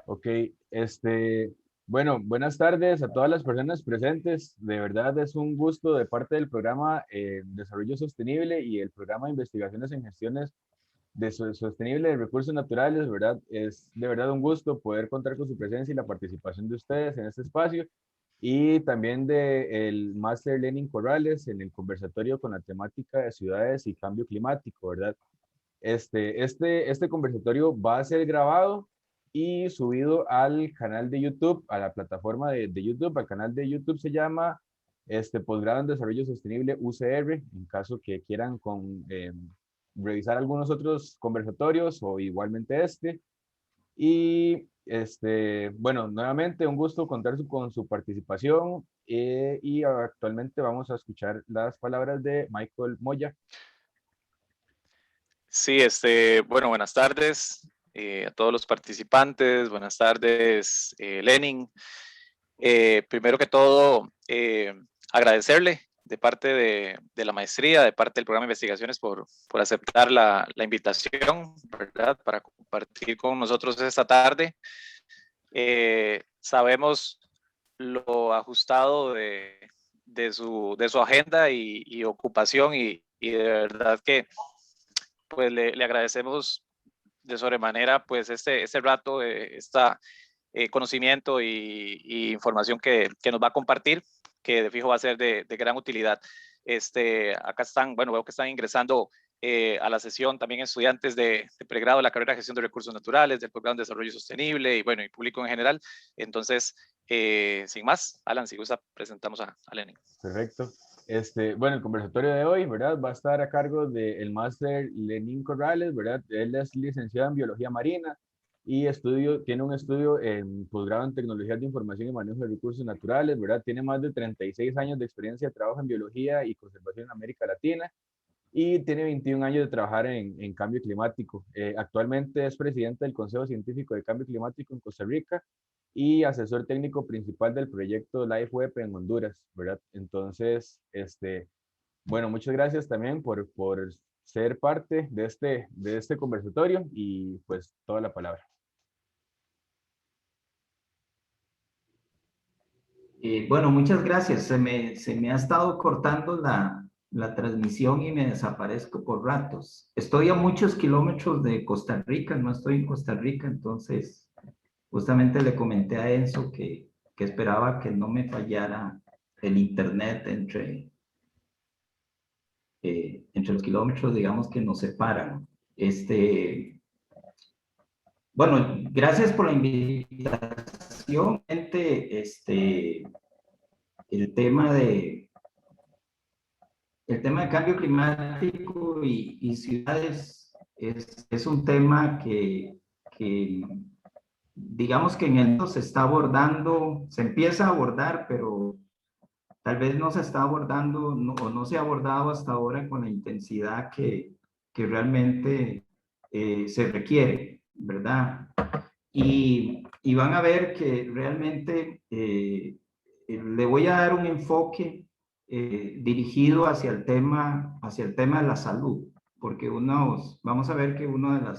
Ok, bueno, buenas tardes a todas las personas presentes. De verdad es un gusto de parte del programa Desarrollo Sostenible y el programa de investigaciones en gestiones sostenible de recursos naturales, ¿verdad? Es de verdad un gusto poder contar con su presencia y la participación de ustedes en este espacio y también de el Máster Lenin Corrales en el conversatorio con la temática de ciudades y cambio climático, ¿verdad? Este conversatorio va a ser grabado y subido al canal de YouTube, a la plataforma de YouTube. Al canal de YouTube se llama Posgrado en Desarrollo Sostenible UCR, en caso que quieran revisar algunos otros conversatorios o igualmente este. Y bueno, nuevamente un gusto contar con su participación y actualmente vamos a escuchar las palabras de Michael Moya. Sí, bueno, buenas tardes a todos los participantes, buenas tardes, Lenin. Primero que todo, agradecerle de parte de la maestría, de parte del programa de investigaciones por aceptar la invitación, ¿verdad? Para compartir con nosotros esta tarde. Sabemos lo ajustado de su agenda y ocupación y de verdad que pues le agradecemos de sobremanera pues este rato, conocimiento y información que nos va a compartir, que de fijo va a ser de gran utilidad. Acá están, bueno, veo que están ingresando a la sesión también estudiantes de pregrado de la carrera de gestión de recursos naturales, del programa de desarrollo sostenible y bueno, y público en general. Entonces, sin más, Alan, si gusta, presentamos a Lenin. Perfecto. Bueno, el conversatorio de hoy, ¿verdad? Va a estar a cargo del máster Lenín Corrales, ¿verdad? Él es licenciado en Biología Marina y tiene un estudio en posgrado en Tecnologías de Información y Manejo de Recursos Naturales, ¿verdad? Tiene más de 36 años de experiencia de trabajo en biología y conservación en América Latina y tiene 21 años de trabajar en cambio climático. Actualmente es presidente del Consejo Científico de Cambio Climático en Costa Rica y asesor técnico principal del proyecto LifeWeb en Honduras, ¿verdad? Entonces, bueno, muchas gracias también por ser parte de este conversatorio y pues toda la palabra. Bueno, muchas gracias. Se me ha estado cortando la transmisión y me desaparezco por ratos. Estoy a muchos kilómetros de Costa Rica, no estoy en Costa Rica, entonces justamente le comenté a Enzo que esperaba que no me fallara el internet entre los kilómetros, digamos, que nos separan. Bueno, gracias por la invitación. El tema de, el tema de cambio climático y ciudades es un tema que digamos que en el mundo se está abordando, se empieza a abordar, pero tal vez no se está abordando o no se ha abordado hasta ahora con la intensidad que realmente se requiere, ¿verdad? Y van a ver que realmente le voy a dar un enfoque dirigido hacia el tema de la salud, porque vamos a ver que una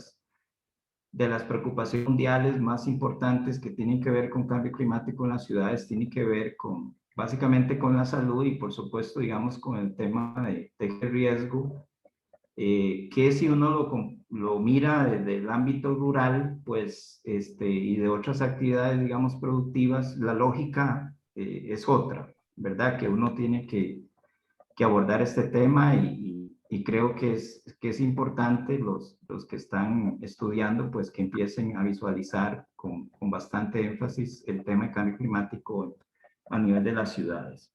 de las preocupaciones mundiales más importantes que tienen que ver con cambio climático en las ciudades tiene que ver básicamente con la salud y por supuesto, digamos, con el tema de riesgo, que si uno lo mira desde el ámbito rural, pues, y de otras actividades, digamos, productivas, la lógica es otra, ¿verdad? Que uno tiene que abordar este tema y creo que es importante los que están estudiando, pues que empiecen a visualizar con bastante énfasis el tema de cambio climático a nivel de las ciudades.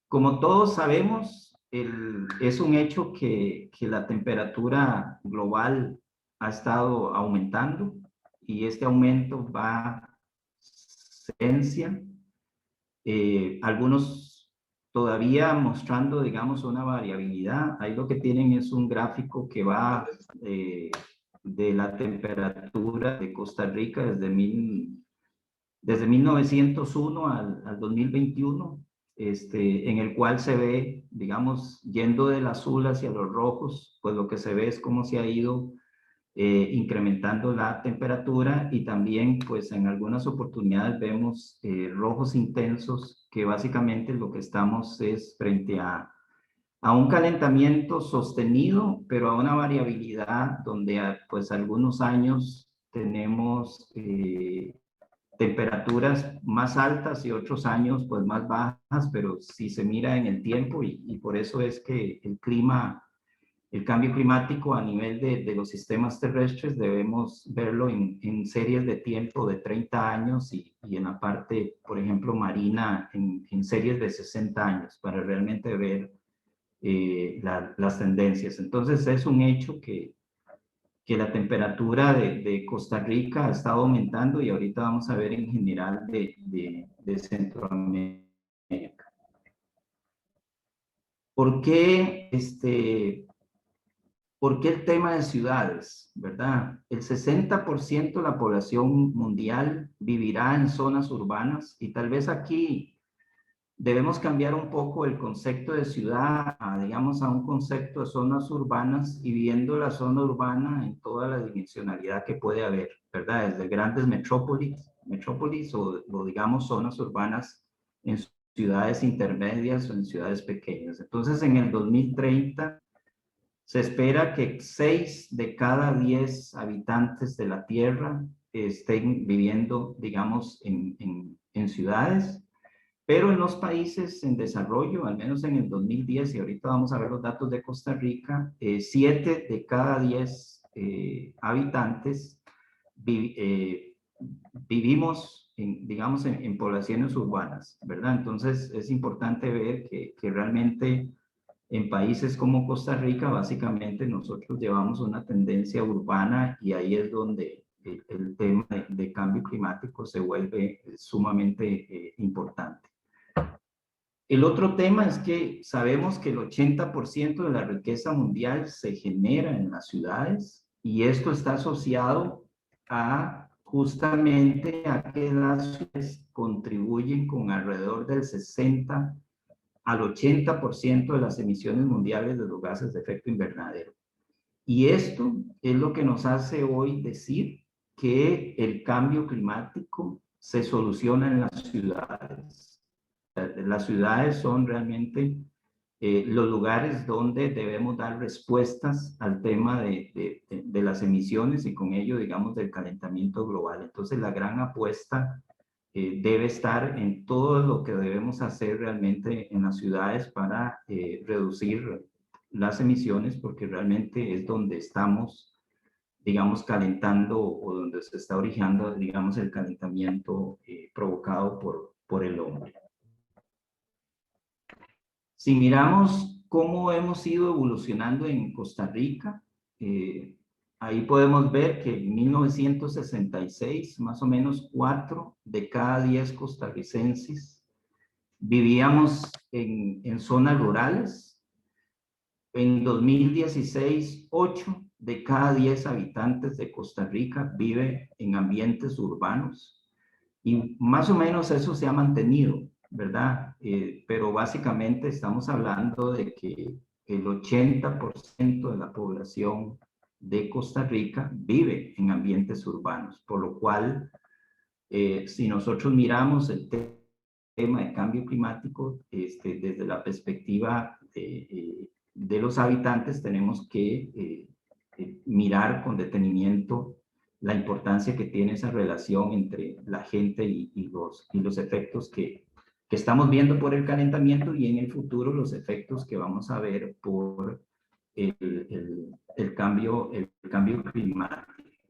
Como todos sabemos, es un hecho que la temperatura global ha estado aumentando y este aumento va a tendencia. Algunos todavía mostrando, digamos, una variabilidad. Ahí lo que tienen es un gráfico que va de la temperatura de Costa Rica desde 1901 al 2021, en el cual se ve, digamos, yendo del azul hacia los rojos, pues lo que se ve es cómo se ha ido incrementando la temperatura, y también pues en algunas oportunidades vemos rojos intensos, que básicamente lo que estamos es frente a un calentamiento sostenido, pero a una variabilidad donde pues algunos años tenemos temperaturas más altas y otros años pues más bajas, pero si se mira en el tiempo, y por eso es que el cambio climático a nivel de los sistemas terrestres debemos verlo en series de tiempo de 30 años y en la parte, por ejemplo, marina en series de 60 años para realmente ver las tendencias. Entonces es un hecho que la temperatura de Costa Rica ha estado aumentando, y ahorita vamos a ver en general de Centroamérica. ¿Por qué, ¿por qué el tema de ciudades? ¿Verdad? El 60% de la población mundial vivirá en zonas urbanas, y tal vez aquí debemos cambiar un poco el concepto de ciudad, digamos, a un concepto de zonas urbanas, y viendo la zona urbana en toda la dimensionalidad que puede haber, ¿verdad? Desde grandes metrópolis o digamos zonas urbanas en ciudades intermedias o en ciudades pequeñas. Entonces, en el 2030 se espera que 6 de cada 10 habitantes de la Tierra estén viviendo, digamos, en ciudades. Pero en los países en desarrollo, al menos en el 2010, y ahorita vamos a ver los datos de Costa Rica, 7 de cada 10 habitantes vivimos, digamos, en poblaciones urbanas, ¿verdad? Entonces es importante ver que realmente en países como Costa Rica, básicamente nosotros llevamos una tendencia urbana, y ahí es donde el tema de cambio climático se vuelve sumamente importante. El otro tema es que sabemos que el 80% de la riqueza mundial se genera en las ciudades, y esto está asociado a justamente a que las ciudades contribuyen con alrededor del 60 al 80% de las emisiones mundiales de los gases de efecto invernadero. Y esto es lo que nos hace hoy decir que el cambio climático se soluciona en las ciudades. Las ciudades son realmente los lugares donde debemos dar respuestas al tema de las emisiones, y con ello, digamos, del calentamiento global. Entonces, la gran apuesta debe estar en todo lo que debemos hacer realmente en las ciudades para reducir las emisiones, porque realmente es donde estamos, digamos, calentando, o donde se está originando, digamos, el calentamiento provocado por el hombre. Si miramos cómo hemos ido evolucionando en Costa Rica, ahí podemos ver que en 1966, más o menos 4 de cada 10 costarricenses vivíamos en zonas rurales. En 2016, 8 de cada 10 habitantes de Costa Rica vive en ambientes urbanos, y más o menos eso se ha mantenido, ¿verdad? Pero básicamente estamos hablando de que el 80% de la población de Costa Rica vive en ambientes urbanos, por lo cual, si nosotros miramos el tema de cambio climático desde la perspectiva de los habitantes, tenemos que mirar con detenimiento la importancia que tiene esa relación entre la gente y los efectos que estamos viendo por el calentamiento, y en el futuro los efectos que vamos a ver por el cambio climático.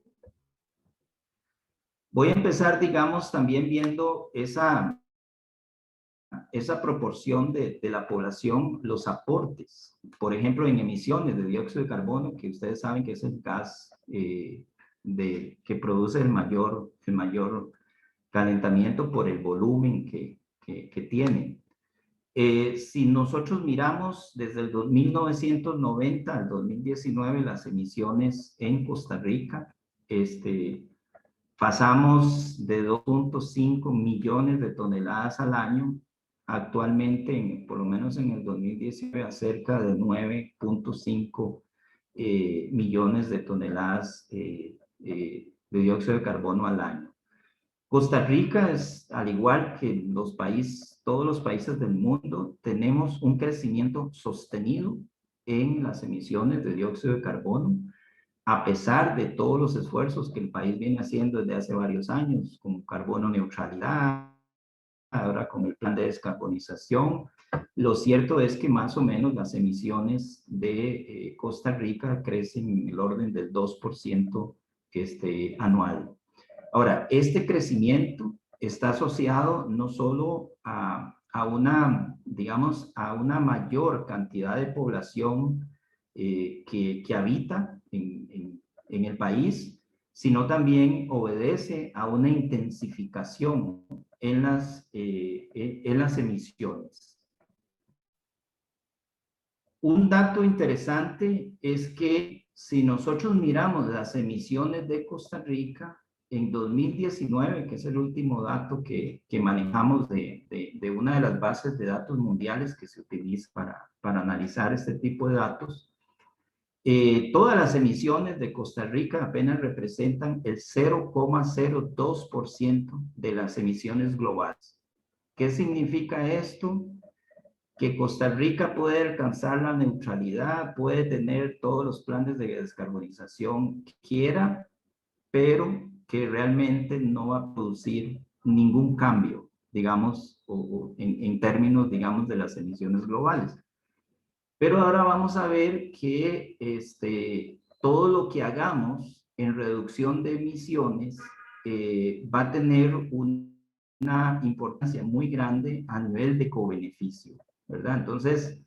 Voy a empezar, digamos, también viendo esa proporción de la población, los aportes, por ejemplo, en emisiones de dióxido de carbono, que ustedes saben que es el gas que produce el mayor calentamiento por el volumen que tiene. Si nosotros miramos desde el 1990 al 2019 las emisiones en Costa Rica, pasamos de 2.5 millones de toneladas al año, actualmente, por lo menos en el 2019, a cerca de 9.5 millones de toneladas de dióxido de carbono al año. Costa Rica es, al igual que todos los países del mundo, tenemos un crecimiento sostenido en las emisiones de dióxido de carbono, a pesar de todos los esfuerzos que el país viene haciendo desde hace varios años, como carbono neutralidad, ahora con el plan de descarbonización. Lo cierto es que más o menos las emisiones de Costa Rica crecen en el orden del 2% anual. Ahora, este crecimiento está asociado no solo a una, digamos, a una mayor cantidad de población que habita en el país, sino también obedece a una intensificación en las emisiones. Un dato interesante es que si nosotros miramos las emisiones de Costa Rica en 2019, que es el último dato que manejamos de una de las bases de datos mundiales que se utiliza para analizar este tipo de datos, todas las emisiones de Costa Rica apenas representan el 0,02% de las emisiones globales. ¿Qué significa esto? Que Costa Rica puede alcanzar la neutralidad, puede tener todos los planes de descarbonización que quiera, pero que realmente no va a producir ningún cambio, digamos, en términos, digamos, de las emisiones globales. Pero ahora vamos a ver que todo lo que hagamos en reducción de emisiones va a tener una importancia muy grande a nivel de cobeneficio, ¿verdad? Entonces,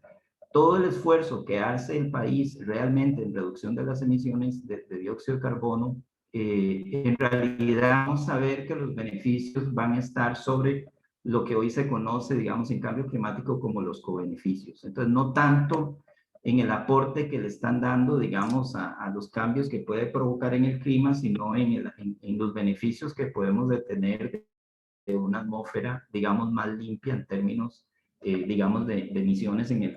todo el esfuerzo que hace el país realmente en reducción de las emisiones de dióxido de carbono, en realidad vamos a ver que los beneficios van a estar sobre lo que hoy se conoce, digamos, en cambio climático como los cobeneficios. Entonces, no tanto en el aporte que le están dando, digamos, a los cambios que puede provocar en el clima, sino en los beneficios que podemos tener de una atmósfera, digamos, más limpia en términos, digamos, de emisiones en el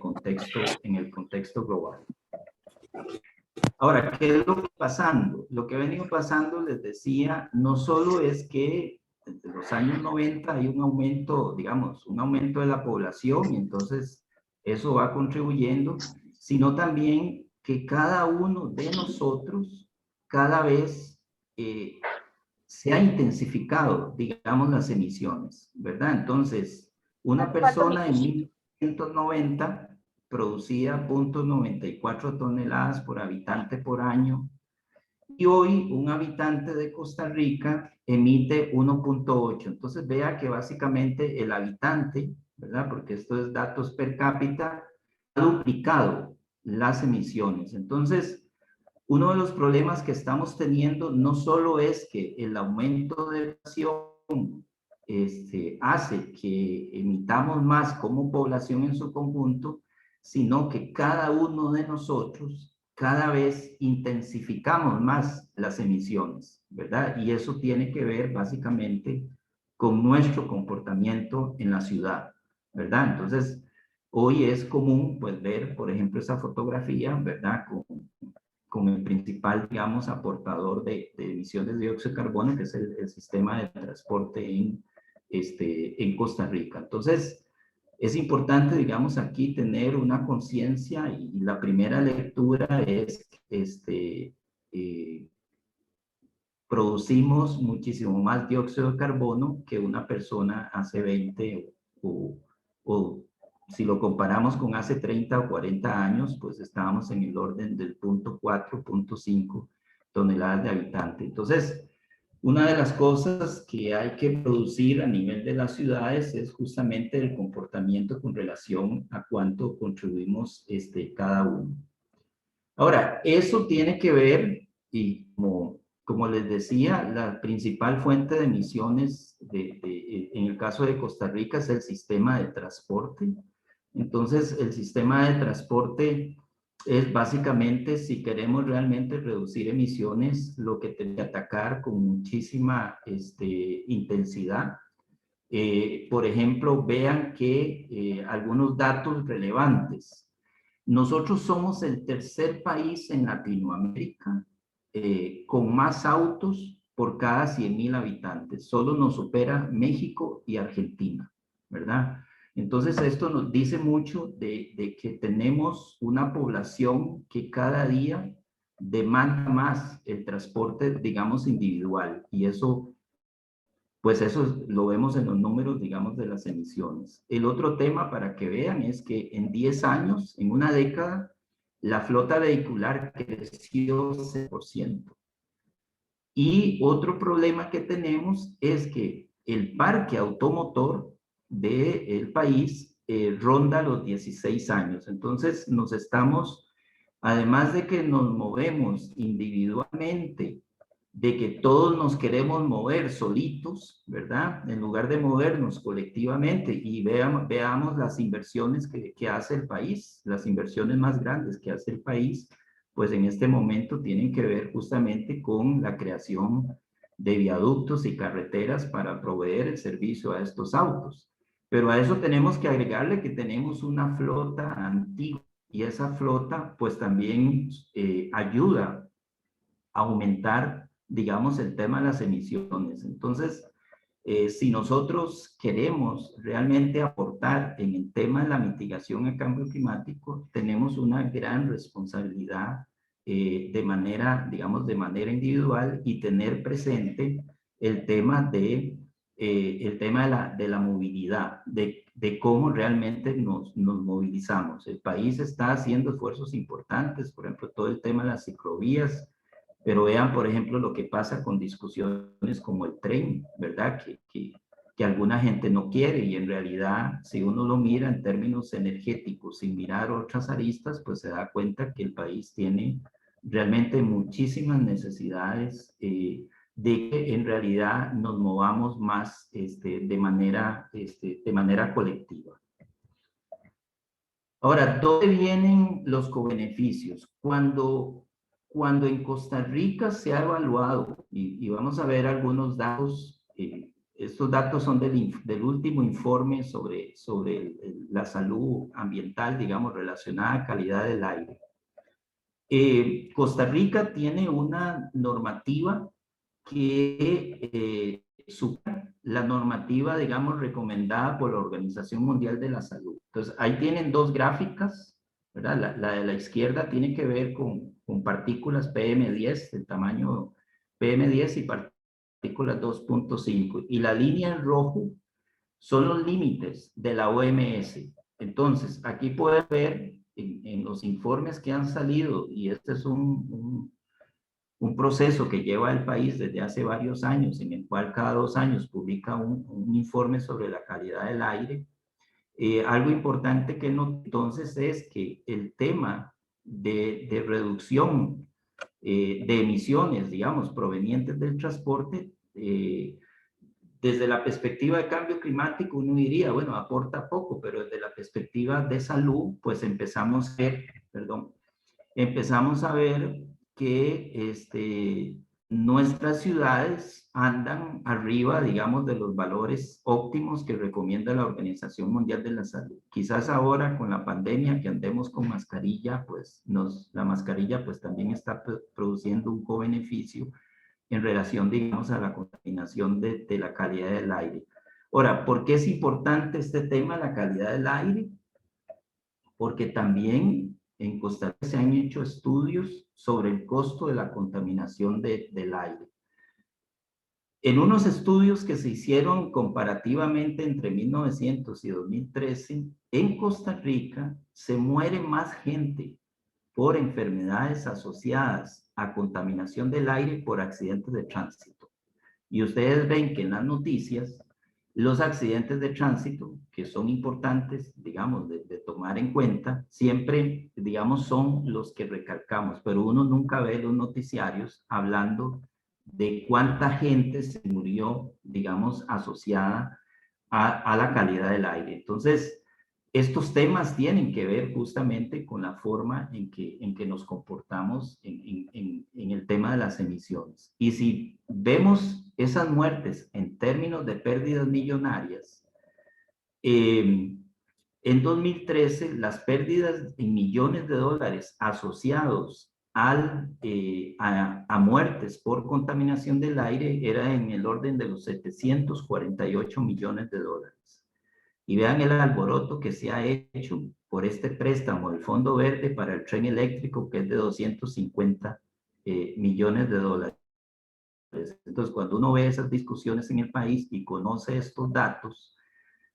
contexto global. Ahora, ¿qué es lo que está pasando? Lo que ha venido pasando, les decía, no solo es que desde los años 90 hay un aumento, digamos, un aumento de la población y entonces eso va contribuyendo, sino también que cada uno de nosotros cada vez se ha intensificado, digamos, las emisiones, ¿verdad? Entonces, una persona en 1990 producía 0.94 toneladas por habitante por año, y hoy un habitante de Costa Rica emite 1.8. Entonces vea que básicamente el habitante, ¿verdad? Porque esto es datos per cápita, ha duplicado las emisiones. Entonces, uno de los problemas que estamos teniendo no solo es que el aumento de población hace que emitamos más como población en su conjunto, sino que cada uno de nosotros cada vez intensificamos más las emisiones, ¿verdad? Y eso tiene que ver básicamente con nuestro comportamiento en la ciudad, ¿verdad? Entonces, hoy es común pues ver, por ejemplo, esa fotografía, ¿verdad? Con el principal, digamos, aportador de emisiones de dióxido de carbono, que es el sistema de transporte en Costa Rica. Entonces, es importante, digamos, aquí tener una conciencia y la primera lectura es, producimos muchísimo más dióxido de carbono que una persona hace 20 o si lo comparamos con hace 30 o 40 años, pues estábamos en el orden del 0.4, 0.5 toneladas de habitante. Entonces, una de las cosas que hay que producir a nivel de las ciudades es justamente el comportamiento con relación a cuánto contribuimos cada uno. Ahora, eso tiene que ver, y como les decía, la principal fuente de emisiones en el caso de Costa Rica es el sistema de transporte. Entonces, el sistema de transporte es básicamente, si queremos realmente reducir emisiones, lo que tiene que atacar con muchísima intensidad. Por ejemplo, vean que algunos datos relevantes. Nosotros somos el tercer país en Latinoamérica con más autos por cada 100,000 habitantes. Solo nos supera México y Argentina, ¿verdad? Entonces esto nos dice mucho de que tenemos una población que cada día demanda más el transporte, digamos, individual. Y eso, pues eso lo vemos en los números, digamos, de las emisiones. El otro tema para que vean es que en 10 años, en una década, la flota vehicular creció 6%. Y otro problema que tenemos es que el parque automotor del país ronda los 16 años. Entonces nos estamos, además de que nos movemos individualmente, de que todos nos queremos mover solitos, ¿verdad? En lugar de movernos colectivamente y veamos las inversiones que hace el país, las inversiones más grandes que hace el país, pues en este momento tienen que ver justamente con la creación de viaductos y carreteras para proveer el servicio a estos autos. Pero a eso tenemos que agregarle que tenemos una flota antigua y esa flota pues también ayuda a aumentar, digamos, el tema de las emisiones. Entonces, si nosotros queremos realmente aportar en el tema de la mitigación al cambio climático, tenemos una gran responsabilidad de manera, digamos, de manera individual y tener presente el tema de la movilidad, de cómo realmente nos movilizamos. El país está haciendo esfuerzos importantes, por ejemplo, todo el tema de las ciclovías, pero vean, por ejemplo, lo que pasa con discusiones como el tren, ¿verdad? Que alguna gente no quiere y en realidad, si uno lo mira en términos energéticos, sin mirar otras aristas, pues se da cuenta que el país tiene realmente muchísimas necesidades de que en realidad nos movamos más de manera colectiva. Ahora, ¿dónde vienen los cobeneficios? Cuando en Costa Rica se ha evaluado, y vamos a ver algunos datos, estos datos son del último informe sobre la salud ambiental, digamos, relacionada a calidad del aire. Costa Rica tiene una normativa que supera la normativa, digamos, recomendada por la Organización Mundial de la Salud. Entonces, ahí tienen dos gráficas, ¿verdad? La de la izquierda tiene que ver con partículas PM10, el tamaño PM10 y partículas 2.5. Y la línea en rojo son los límites de la OMS. Entonces, aquí pueden ver en los informes que han salido, y este es un proceso que lleva el país desde hace varios años, en el cual cada 2 años publica un informe sobre la calidad del aire. Algo importante que no, entonces es que el tema de reducción de emisiones, digamos, provenientes del transporte, desde la perspectiva de cambio climático uno diría, bueno, aporta poco, pero desde la perspectiva de salud, pues empezamos a ver que nuestras ciudades andan arriba, digamos, de los valores óptimos que recomienda la Organización Mundial de la Salud. Quizás ahora con la pandemia que andemos con mascarilla, pues la mascarilla pues también está produciendo un cobeneficio en relación, digamos, a la contaminación de la calidad del aire. Ahora, ¿por qué es importante este tema, la calidad del aire? Porque también en Costa Rica se han hecho estudios sobre el costo de la contaminación del aire. En unos estudios que se hicieron comparativamente entre 1900 y 2013, en Costa Rica se muere más gente por enfermedades asociadas a contaminación del aire por accidentes de tránsito. Y ustedes ven que en las noticias los accidentes de tránsito, que son importantes, digamos, de tomar en cuenta, siempre, digamos, son los que recalcamos, pero uno nunca ve los noticiarios hablando de cuánta gente se murió, digamos, asociada a la calidad del aire. Entonces, estos temas tienen que ver justamente con la forma en que nos comportamos en el tema de las emisiones. Y si vemos esas muertes en términos de pérdidas millonarias, En 2013, las pérdidas en millones de dólares asociados a muertes por contaminación del aire era en el orden de los 748 millones de dólares. Y vean el alboroto que se ha hecho por este préstamo del Fondo Verde para el tren eléctrico, que es de 250 millones de dólares. Entonces, cuando uno ve esas discusiones en el país y conoce estos datos,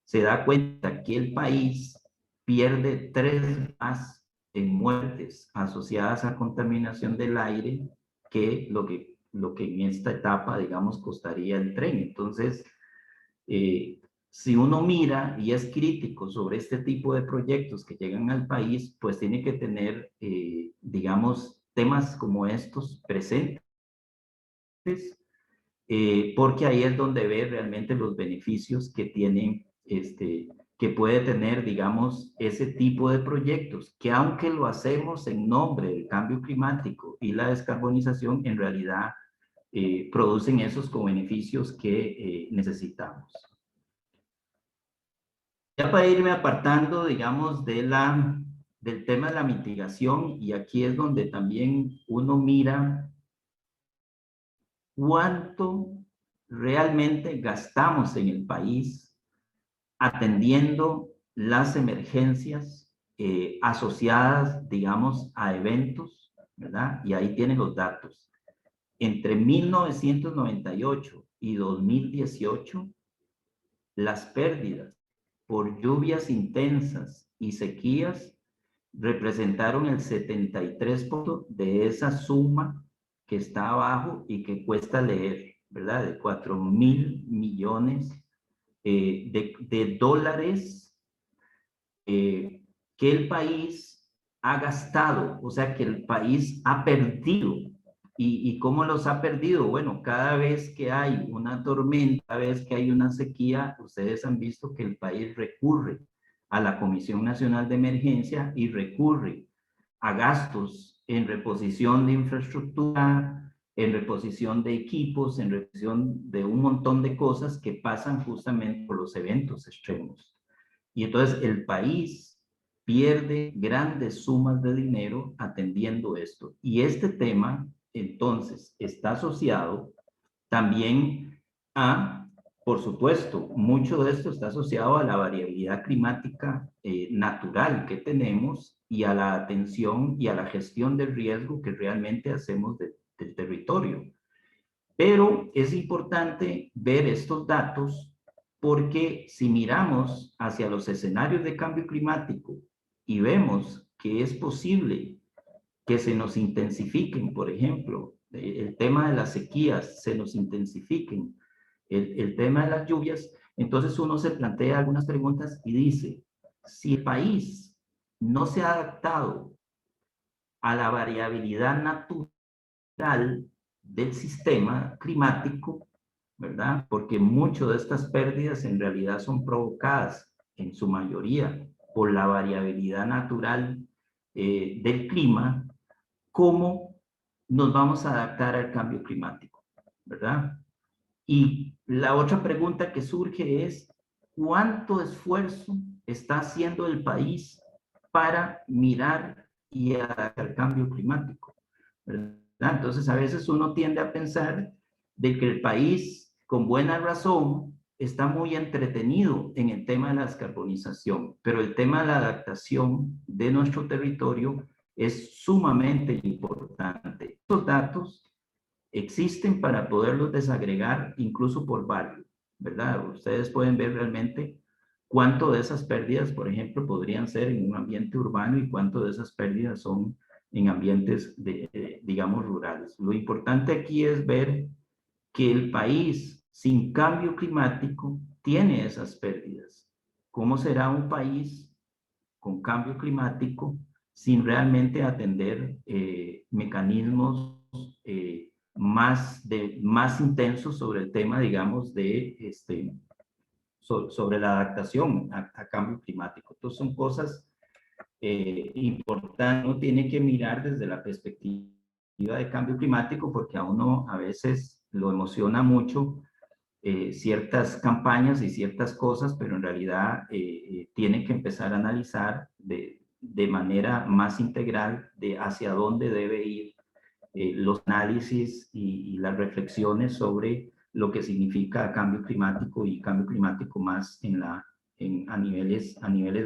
se da cuenta que el país pierde 3 más en muertes asociadas a contaminación del aire que lo que en esta etapa, digamos, costaría el tren. Entonces, si uno mira y es crítico sobre este tipo de proyectos que llegan al país, pues tiene que tener, digamos, temas como estos presentes, porque ahí es donde ve realmente los beneficios que tienen, que puede tener, digamos, ese tipo de proyectos, que aunque lo hacemos en nombre del cambio climático y la descarbonización, en realidad producen esos beneficios que necesitamos. Ya para irme apartando, digamos, del tema de la mitigación, y aquí es donde también uno mira cuánto realmente gastamos en el país atendiendo las emergencias asociadas, digamos, a eventos, ¿verdad? Y ahí tienen los datos. Entre 1998 y 2018, las pérdidas por lluvias intensas y sequías representaron el 73% de esa suma que está abajo y que cuesta leer, ¿verdad? De 4.000 millones de dólares que el país ha gastado, o sea, que el país ha perdido. ¿Y cómo los ha perdido? Bueno, cada vez que hay una tormenta, cada vez que hay una sequía, ustedes han visto que el país recurre a la Comisión Nacional de Emergencia y recurre a gastos en reposición de infraestructura, en reposición de equipos, en reposición de un montón de cosas que pasan justamente por los eventos extremos. Y entonces el país pierde grandes sumas de dinero atendiendo esto. Y este tema, entonces, está asociado también a, por supuesto, mucho de esto está asociado a la variabilidad climática natural que tenemos y a la atención y a la gestión del riesgo que realmente hacemos del territorio. Pero es importante ver estos datos porque si miramos hacia los escenarios de cambio climático y vemos que es posible que se nos intensifiquen, por ejemplo, el tema de las sequías, se nos intensifiquen, el tema de las lluvias, entonces uno se plantea algunas preguntas y dice, si el país no se ha adaptado a la variabilidad natural del sistema climático, ¿verdad? Porque muchas de estas pérdidas en realidad son provocadas en su mayoría por la variabilidad natural del clima. ¿Cómo nos vamos a adaptar al cambio climático? ¿Verdad? Y la otra pregunta que surge es, ¿cuánto esfuerzo está haciendo el país para mirar y adaptar al cambio climático? ¿Verdad? Entonces, a veces uno tiende a pensar de que el país, con buena razón, está muy entretenido en el tema de la descarbonización, pero el tema de la adaptación de nuestro territorio es sumamente importante. Estos datos existen para poderlos desagregar incluso por barrio, ¿verdad? Ustedes pueden ver realmente cuánto de esas pérdidas, por ejemplo, podrían ser en un ambiente urbano y cuánto de esas pérdidas son en ambientes, digamos, rurales. Lo importante aquí es ver que el país sin cambio climático tiene esas pérdidas. ¿Cómo será un país con cambio climático sin realmente atender mecanismos más intensos sobre el tema, digamos, sobre la adaptación a cambio climático? Entonces son cosas importantes. Uno tiene que mirar desde la perspectiva de cambio climático porque a uno a veces lo emociona mucho ciertas campañas y ciertas cosas, pero en realidad tienen que empezar a analizar de manera más integral de hacia dónde debe ir los análisis y las reflexiones sobre lo que significa cambio climático y cambio climático más a niveles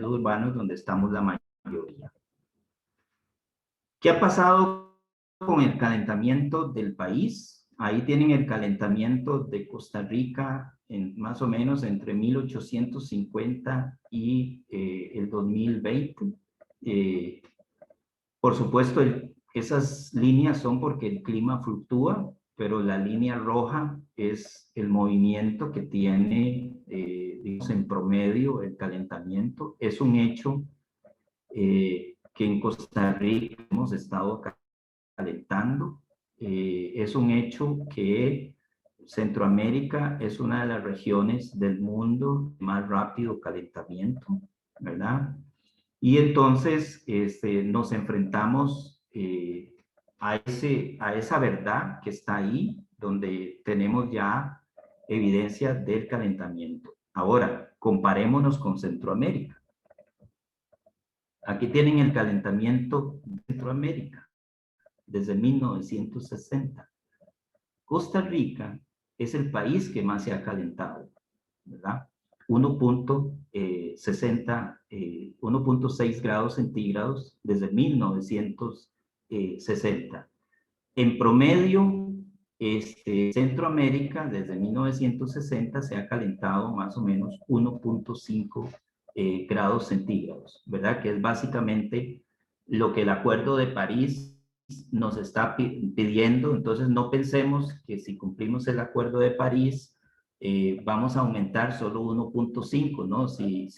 urbanos donde estamos la mayoría. ¿Qué ha pasado con el calentamiento del país? Ahí tienen el calentamiento de Costa Rica más o menos entre 1850 y el 2020. Por supuesto, esas líneas son porque el clima fluctúa, pero la línea roja es el movimiento que tiene, digamos, en promedio el calentamiento. Es un hecho que en Costa Rica hemos estado calentando. Es un hecho que Centroamérica es una de las regiones del mundo de más rápido calentamiento, ¿verdad? Y entonces nos enfrentamos a esa verdad que está ahí, donde tenemos ya evidencia del calentamiento. Ahora, comparémonos con Centroamérica. Aquí tienen el calentamiento de Centroamérica desde 1960. Costa Rica es el país que más se ha calentado, ¿verdad? 1.6 grados centígrados desde 1960. En promedio, Centroamérica desde 1960 se ha calentado más o menos 1.5 grados centígrados, ¿verdad? Que es básicamente lo que el Acuerdo de París nos está pidiendo. Entonces no pensemos que si cumplimos el Acuerdo de París vamos a aumentar solo 1.5, ¿no? Si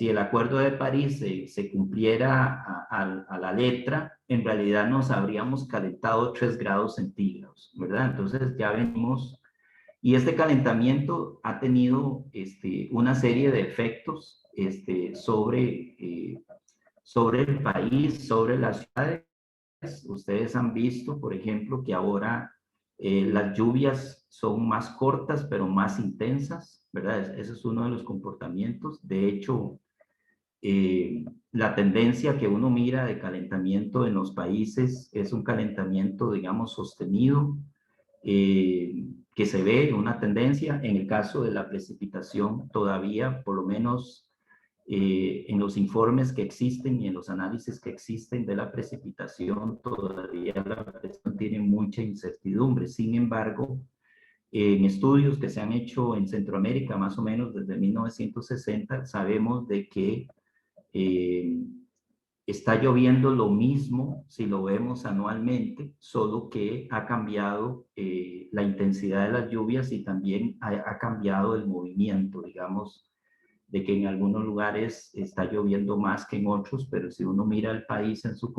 el Acuerdo de París se cumpliera a la letra, en realidad nos habríamos calentado 3 grados centígrados, ¿verdad? Entonces ya venimos, y este calentamiento ha tenido una serie de efectos sobre el país, sobre las ciudades. Ustedes han visto, por ejemplo, que ahora las lluvias son más cortas, pero más intensas, ¿verdad? Ese es uno de los comportamientos. De hecho, la tendencia que uno mira de calentamiento en los países es un calentamiento, digamos, sostenido, que se ve una tendencia. En el caso de la precipitación, todavía, por lo menos en los informes que existen y en los análisis que existen de la precipitación, todavía la presión tiene mucha incertidumbre. Sin embargo, en estudios que se han hecho en Centroamérica, más o menos desde 1960, sabemos de que está lloviendo lo mismo si lo vemos anualmente, solo que ha cambiado la intensidad de las lluvias y también ha cambiado el movimiento, digamos, de que en algunos lugares está lloviendo más que en otros, pero si uno mira el país en su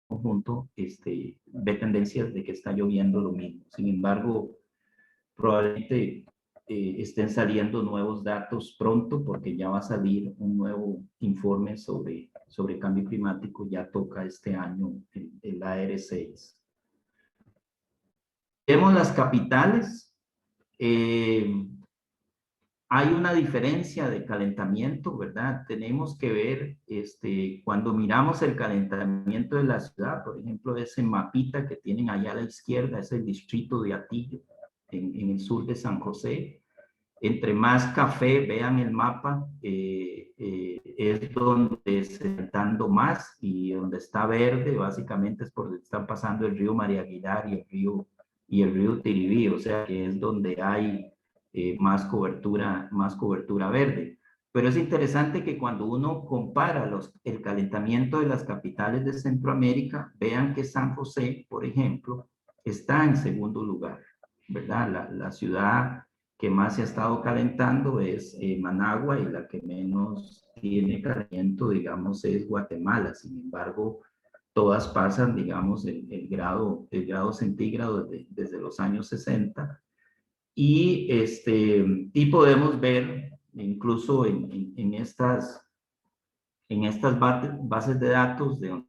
conjunto, ve tendencias de que está lloviendo lo mismo. Sin embargo, probablemente estén saliendo nuevos datos pronto porque ya va a salir un nuevo informe sobre cambio climático, ya toca este año el AR6. Vemos las capitales. Hay una diferencia de calentamiento, ¿verdad? Tenemos que ver, cuando miramos el calentamiento de la ciudad, por ejemplo, ese mapita que tienen allá a la izquierda, es el distrito de Atillo, en el sur de San José. Entre más café, vean el mapa, es donde se está dando más, y donde está verde, básicamente es por donde están pasando el río María Aguilar y el río Tiribí, o sea que es donde hay más cobertura verde. Pero es interesante que cuando uno compara el calentamiento de las capitales de Centroamérica, vean que San José, por ejemplo, está en segundo lugar, ¿verdad? La ciudad que más se ha estado calentando es Managua, y la que menos tiene calentamiento, digamos, es Guatemala. Sin embargo, todas pasan, digamos, el grado centígrado desde los años 60. Y podemos ver, incluso en estas bases de datos de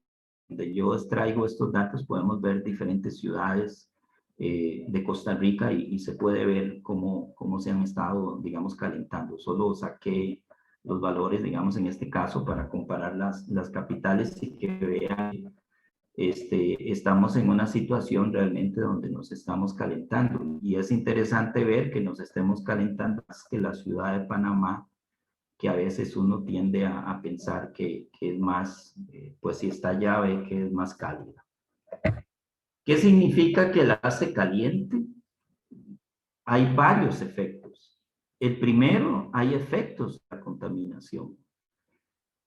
donde yo extraigo estos datos, podemos ver diferentes ciudades de Costa Rica y se puede ver cómo se han estado, digamos, calentando. Solo saqué los valores, digamos, en este caso para comparar las capitales y que vean, estamos en una situación realmente donde nos estamos calentando. Y es interesante ver que nos estemos calentando más que la ciudad de Panamá, que a veces uno tiende a pensar que es más, pues si está allá ve que es más cálida. ¿Qué significa que la hace caliente? Hay varios efectos. El primero, hay efectos de la contaminación.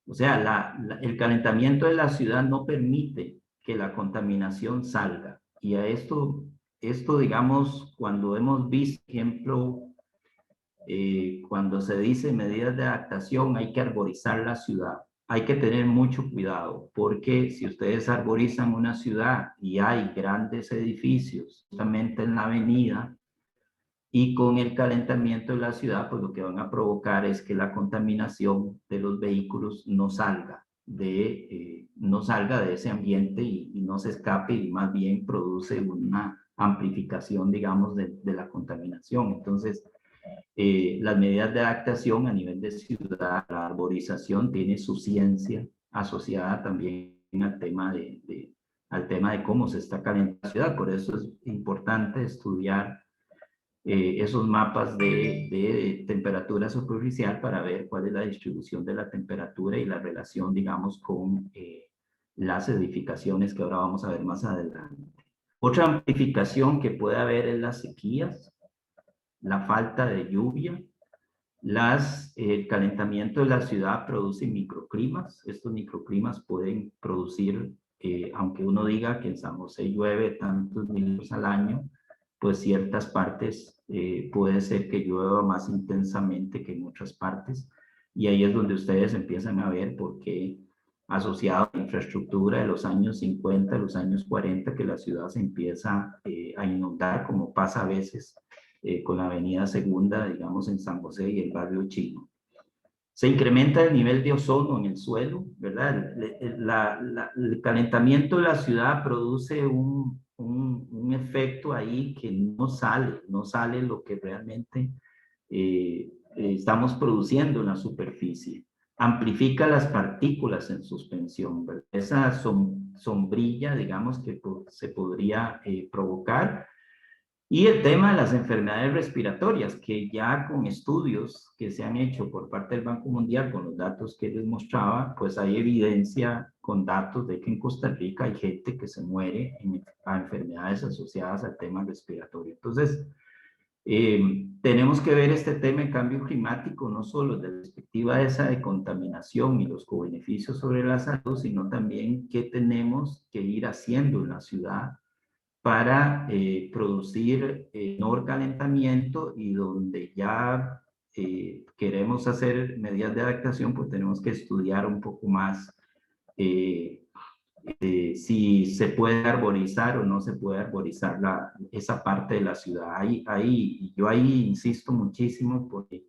O sea, el calentamiento de la ciudad no permite que la contaminación salga. Y a esto digamos, cuando hemos visto, por ejemplo, cuando se dice medidas de adaptación, hay que arborizar la ciudad. Hay que tener mucho cuidado, porque si ustedes arborizan una ciudad y hay grandes edificios justamente en la avenida, y con el calentamiento de la ciudad, pues lo que van a provocar es que la contaminación de los vehículos no salga de ese ambiente y no se escape, y más bien produce una amplificación, digamos, de la contaminación. Entonces, las medidas de adaptación a nivel de ciudad, la arborización tiene su ciencia asociada también al tema de cómo se está calentando la ciudad. Por eso es importante estudiar esos mapas de temperatura superficial para ver cuál es la distribución de la temperatura y la relación, digamos, con las edificaciones que ahora vamos a ver más adelante. Otra amplificación que puede haber es las sequías, la falta de lluvia, el calentamiento de la ciudad produce microclimas. Estos microclimas pueden producir, aunque uno diga que en San José llueve tantos milímetros al año, pues ciertas partes puede ser que llueva más intensamente que en otras partes, y ahí es donde ustedes empiezan a ver por qué, asociado a la infraestructura de los años 50, los años 40, que la ciudad se empieza a inundar, como pasa a veces con la avenida Segunda, digamos, en San José y el barrio Chino. Se incrementa el nivel de ozono en el suelo, ¿verdad? El calentamiento de la ciudad produce un efecto ahí que no sale lo que realmente estamos produciendo en la superficie. Amplifica las partículas en suspensión, ¿verdad? Esa sombrilla, digamos, que se podría provocar. Y el tema de las enfermedades respiratorias, que ya con estudios que se han hecho por parte del Banco Mundial, con los datos que les mostraba, pues hay evidencia con datos de que en Costa Rica hay gente que se muere a enfermedades asociadas al tema respiratorio. Entonces, tenemos que ver este tema de cambio climático no solo desde la perspectiva esa de contaminación y los cobeneficios sobre la salud, sino también qué tenemos que ir haciendo en la ciudad para producir menor calentamiento, y donde ya queremos hacer medidas de adaptación, pues tenemos que estudiar un poco más si se puede arborizar o no se puede arborizar esa parte de la ciudad. Yo ahí insisto muchísimo, porque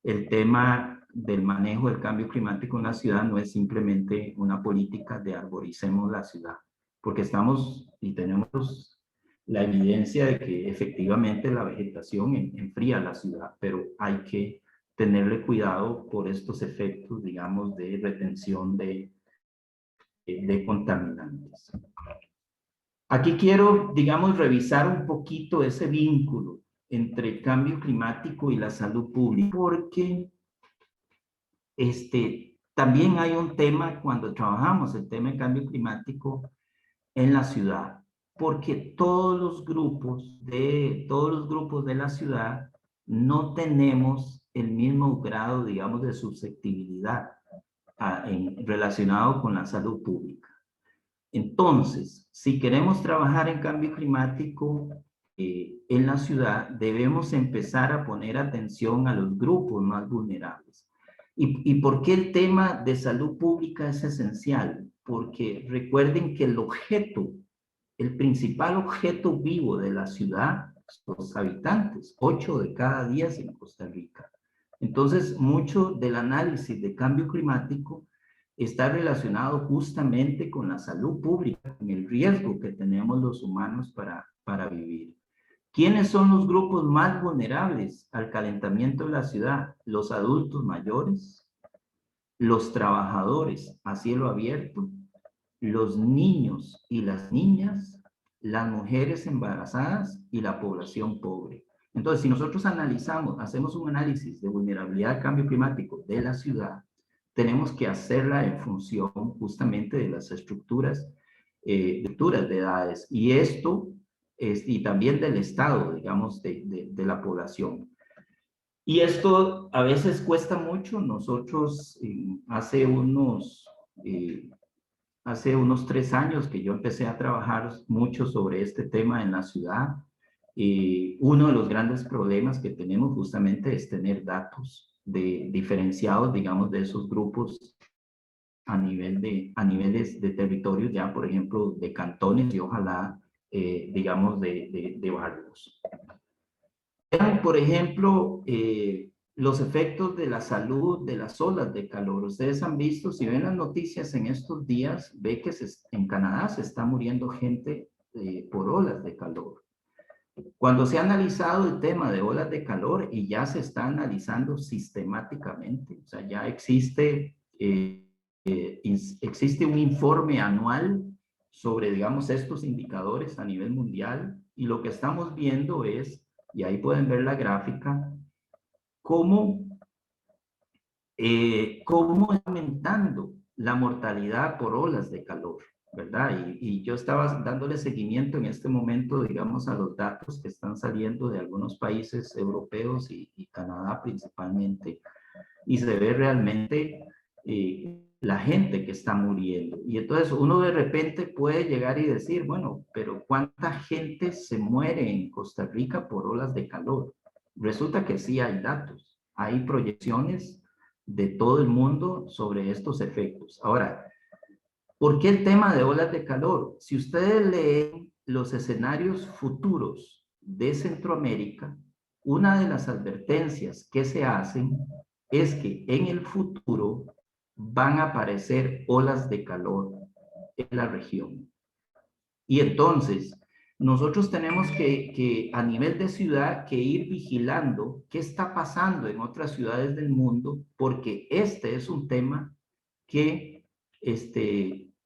el tema del manejo del cambio climático en la ciudad no es simplemente una política de arboricemos la ciudad, porque estamos y tenemos la evidencia de que efectivamente la vegetación enfría la ciudad, pero hay que tenerle cuidado por estos efectos, digamos, de retención de contaminantes. Aquí quiero, digamos, revisar un poquito ese vínculo entre el cambio climático y la salud pública, porque también hay un tema cuando trabajamos el tema de cambio climático en la ciudad, porque todos los grupos de la ciudad no tenemos el mismo grado, digamos, de susceptibilidad relacionado con la salud pública. Entonces, si queremos trabajar en cambio climático en la ciudad, debemos empezar a poner atención a los grupos más vulnerables. ¿Y por qué el tema de salud pública es esencial? Porque recuerden que el principal objeto vivo de la ciudad son los habitantes, 8 de cada 10 en Costa Rica. Entonces, mucho del análisis de cambio climático está relacionado justamente con la salud pública, con el riesgo que tenemos los humanos para vivir. ¿Quiénes son los grupos más vulnerables al calentamiento de la ciudad? Los adultos mayores, los trabajadores a cielo abierto, los niños y las niñas, las mujeres embarazadas y la población pobre. Entonces, si nosotros analizamos, hacemos un análisis de vulnerabilidad al cambio climático de la ciudad, tenemos que hacerla en función justamente de las estructuras de edades. Y esto, y también del estado, digamos, de la población. Y esto a veces cuesta mucho. Nosotros hace unos 3 años que yo empecé a trabajar mucho sobre este tema en la ciudad. Uno de los grandes problemas que tenemos justamente es tener datos diferenciados, digamos, de esos grupos a niveles de territorios, ya por ejemplo, de cantones y ojalá, digamos, de barrios. Vean, por ejemplo, los efectos de la salud de las olas de calor. Ustedes han visto, si ven las noticias en estos días, ve que en Canadá se está muriendo gente por olas de calor. Cuando se ha analizado el tema de olas de calor y ya se está analizando sistemáticamente, o sea, ya existe un informe anual sobre, digamos, estos indicadores a nivel mundial, y lo que estamos viendo es, y ahí pueden ver la gráfica, cómo está aumentando la mortalidad por olas de calor, ¿verdad? Y yo estaba dándole seguimiento en este momento, digamos, a los datos que están saliendo de algunos países europeos y Canadá principalmente, y se ve realmente la gente que está muriendo. Y entonces uno de repente puede llegar y decir, bueno, pero ¿cuánta gente se muere en Costa Rica por olas de calor? Resulta que sí hay datos, hay proyecciones de todo el mundo sobre estos efectos. Ahora, ¿por qué el tema de olas de calor? Si ustedes leen los escenarios futuros de Centroamérica, una de las advertencias que se hacen es que en el futuro van a aparecer olas de calor en la región. Y entonces, nosotros tenemos que a nivel de ciudad, que ir vigilando qué está pasando en otras ciudades del mundo, porque este es un tema que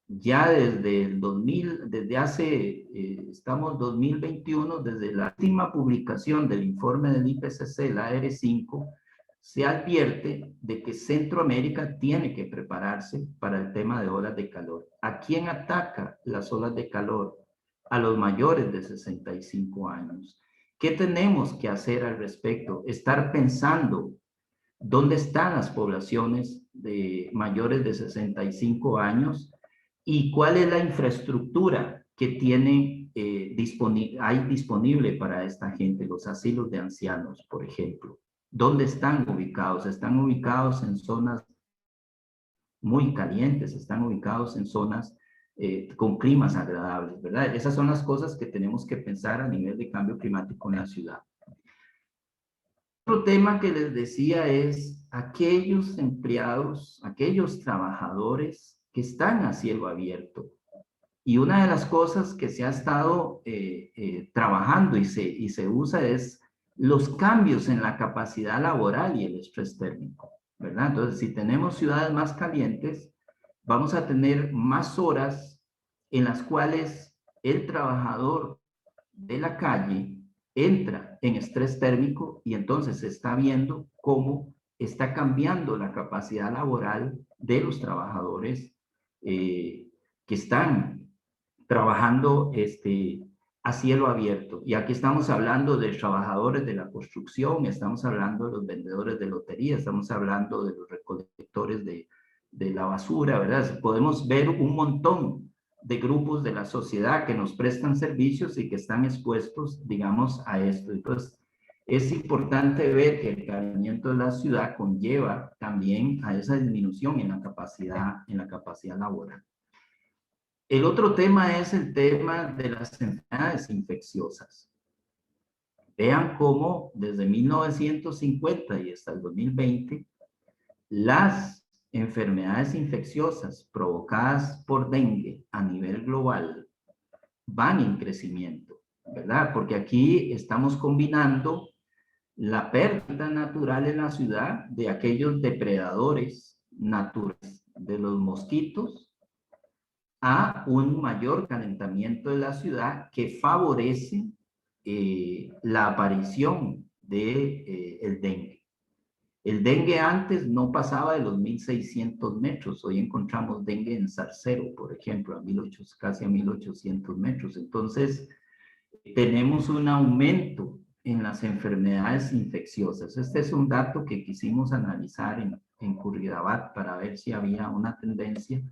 ya desde el 2000, desde hace, estamos 2021, desde la última publicación del informe del IPCC, la AR5, se advierte de que Centroamérica tiene que prepararse para el tema de olas de calor. ¿A quién ataca las olas de calor? A los mayores de 65 años. ¿Qué tenemos que hacer al respecto? Estar pensando dónde están las poblaciones de mayores de 65 años y cuál es la infraestructura que hay disponible para esta gente, los asilos de ancianos, por ejemplo. ¿Dónde están ubicados? Están ubicados en zonas muy calientes, están ubicados en zonas con climas agradables, ¿verdad? Esas son las cosas que tenemos que pensar a nivel de cambio climático en la ciudad. Otro tema que les decía es aquellos empleados, aquellos trabajadores que están a cielo abierto. Y una de las cosas que se ha estado trabajando y se usa es los cambios en la capacidad laboral y el estrés térmico, ¿verdad? Entonces, si tenemos ciudades más calientes, vamos a tener más horas en las cuales el trabajador de la calle entra en estrés térmico, y entonces se está viendo cómo está cambiando la capacidad laboral de los trabajadores que están trabajando a cielo abierto. Y aquí estamos hablando de trabajadores de la construcción, estamos hablando de los vendedores de lotería, estamos hablando de los recolectores de la basura, ¿verdad? Podemos ver un montón de grupos de la sociedad que nos prestan servicios y que están expuestos, digamos, a esto. Entonces, es importante ver que el calentamiento de la ciudad conlleva también a esa disminución en la capacidad laboral. El otro tema es el tema de las enfermedades infecciosas. Vean cómo desde 1950 y hasta el 2020, las enfermedades infecciosas provocadas por dengue a nivel global van en crecimiento. ¿verdad? Porque aquí estamos combinando la pérdida natural en la ciudad de aquellos depredadores naturales de los mosquitos a un mayor calentamiento de la ciudad que favorece la aparición de el dengue. El dengue antes no pasaba de los 1.600 metros. Hoy encontramos dengue en Zarcero, por ejemplo, casi a 1.800 metros. Entonces, tenemos un aumento en las enfermedades infecciosas. Este es un dato que quisimos analizar en Curridabat para ver si había una tendencia,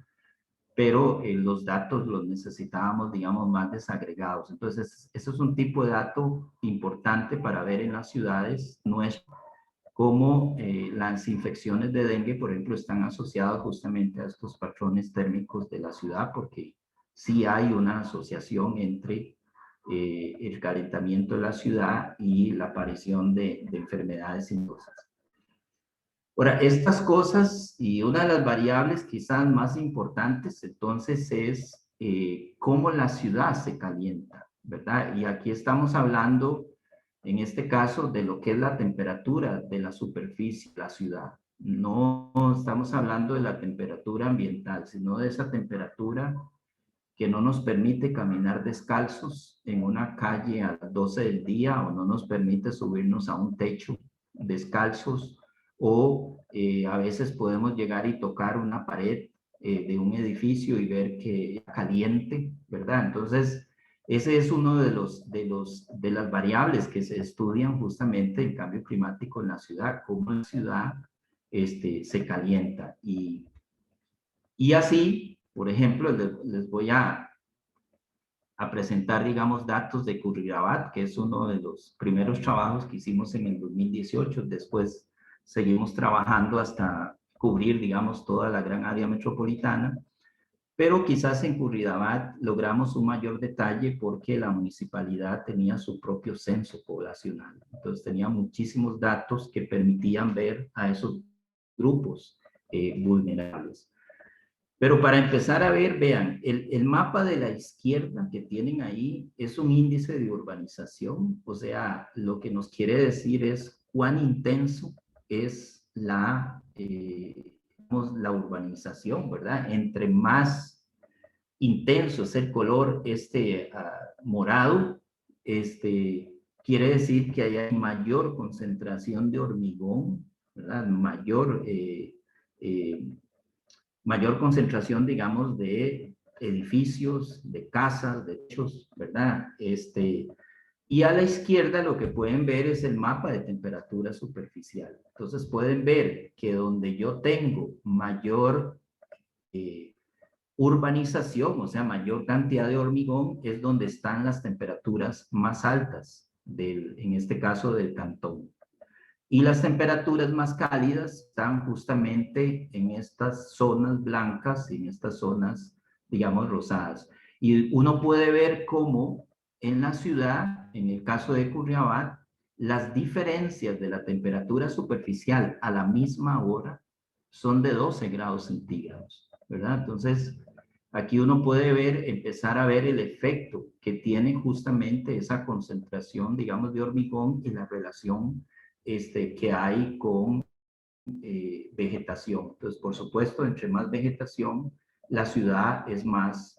pero los datos los necesitábamos, digamos, más desagregados. Entonces, eso es un tipo de dato importante para ver en las ciudades nuestras, cómo las infecciones de dengue, por ejemplo, están asociadas justamente a estos patrones térmicos de la ciudad, porque sí hay una asociación entre el calentamiento de la ciudad y la aparición de enfermedades infecciosas. Ahora, estas cosas y una de las variables quizás más importantes entonces es cómo la ciudad se calienta, ¿verdad? Y aquí estamos hablando, en este caso, de lo que es la temperatura de la superficie de la ciudad. No estamos hablando de la temperatura ambiental, sino de esa temperatura que no nos permite caminar descalzos en una calle a las 12 del día o no nos permite subirnos a un techo descalzos o a veces podemos llegar y tocar una pared de un edificio y ver que es caliente, ¿verdad? Entonces, ese es uno de las variables que se estudian justamente en cambio climático en la ciudad, cómo la ciudad se calienta. Y así, por ejemplo, les voy a presentar, digamos, datos de Curridabat, que es uno de los primeros trabajos que hicimos en el 2018. Después seguimos trabajando hasta cubrir, digamos, toda la gran área metropolitana. Pero quizás en Curridabat logramos un mayor detalle porque la municipalidad tenía su propio censo poblacional. Entonces tenía muchísimos datos que permitían ver a esos grupos vulnerables. Pero para empezar a ver, vean, el mapa de la izquierda que tienen ahí es un índice de urbanización, o sea, lo que nos quiere decir es cuán intenso es la urbanización, ¿verdad? Entre más intenso es el color morado, quiere decir que hay mayor concentración de hormigón, ¿verdad? Mayor concentración, digamos, de edificios, de casas, de techos, ¿verdad? Y a la izquierda lo que pueden ver es el mapa de temperatura superficial. Entonces pueden ver que donde yo tengo mayor urbanización, o sea, mayor cantidad de hormigón, es donde están las temperaturas más altas, en este caso del cantón. Y las temperaturas más cálidas están justamente en estas zonas blancas, en estas zonas, digamos, rosadas. Y uno puede ver cómo en la ciudad, en el caso de Curridabat, las diferencias de la temperatura superficial a la misma hora son de 12 grados centígrados, ¿verdad? Entonces, aquí uno puede ver, empezar a ver el efecto que tiene justamente esa concentración, digamos, de hormigón y la relación que hay con vegetación. Entonces, por supuesto, entre más vegetación, la ciudad es más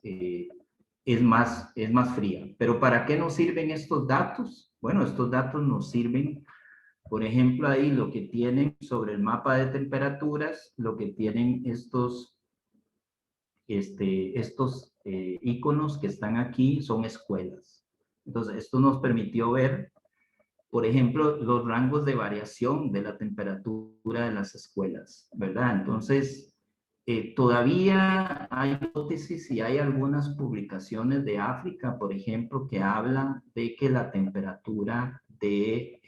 fría. Pero ¿para qué nos sirven estos datos? Bueno, estos datos nos sirven, por ejemplo, ahí lo que tienen sobre el mapa de temperaturas, lo que tienen estos iconos que están aquí son escuelas. Entonces, esto nos permitió ver, por ejemplo, los rangos de variación de la temperatura de las escuelas, ¿verdad? Entonces, todavía hay hipótesis y hay algunas publicaciones de África, por ejemplo, que hablan de que la temperatura de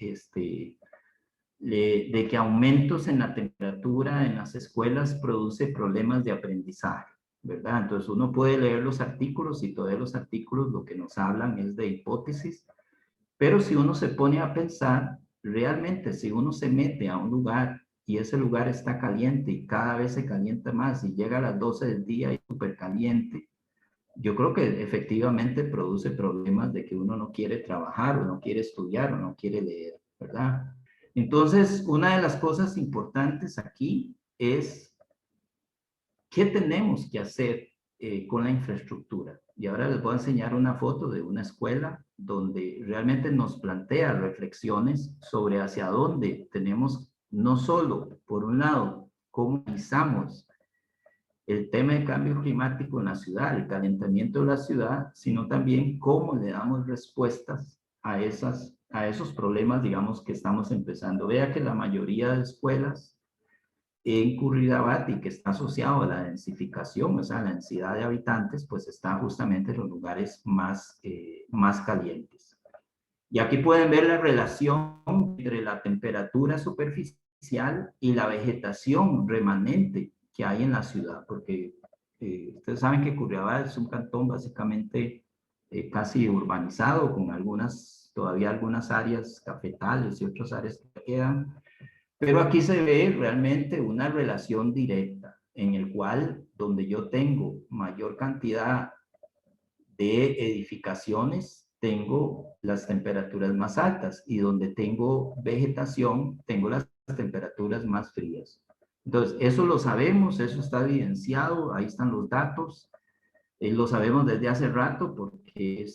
que aumentos en la temperatura en las escuelas produce problemas de aprendizaje, ¿verdad? Entonces uno puede leer los artículos y todos los artículos lo que nos hablan es de hipótesis, pero si uno se pone a pensar, realmente si uno se mete a un lugar y ese lugar está caliente y cada vez se calienta más y llega a las 12 del día y es súper caliente, yo creo que efectivamente produce problemas de que uno no quiere trabajar, o no quiere estudiar, o no quiere leer, ¿verdad? Entonces, una de las cosas importantes aquí es qué tenemos que hacer con la infraestructura. Y ahora les voy a enseñar una foto de una escuela donde realmente nos plantea reflexiones sobre hacia dónde tenemos, no solo, por un lado, cómo analizamos el tema del cambio climático en la ciudad, el calentamiento de la ciudad, sino también cómo le damos respuestas a esos problemas, digamos, que estamos empezando. Vea que la mayoría de escuelas en Curridabat, que está asociado a la densificación, o sea, la densidad de habitantes, pues está justamente en los lugares más calientes. Y aquí pueden ver la relación entre la temperatura superficial y la vegetación remanente que hay en la ciudad, porque ustedes saben que Curridabat es un cantón básicamente casi urbanizado, con todavía algunas áreas cafetales y otras áreas que quedan, pero aquí se ve realmente una relación directa en el cual donde yo tengo mayor cantidad de edificaciones, tengo las temperaturas más altas, y donde tengo vegetación, tengo las temperaturas más frías. Entonces, eso lo sabemos, eso está evidenciado, ahí están los datos, lo sabemos desde hace rato porque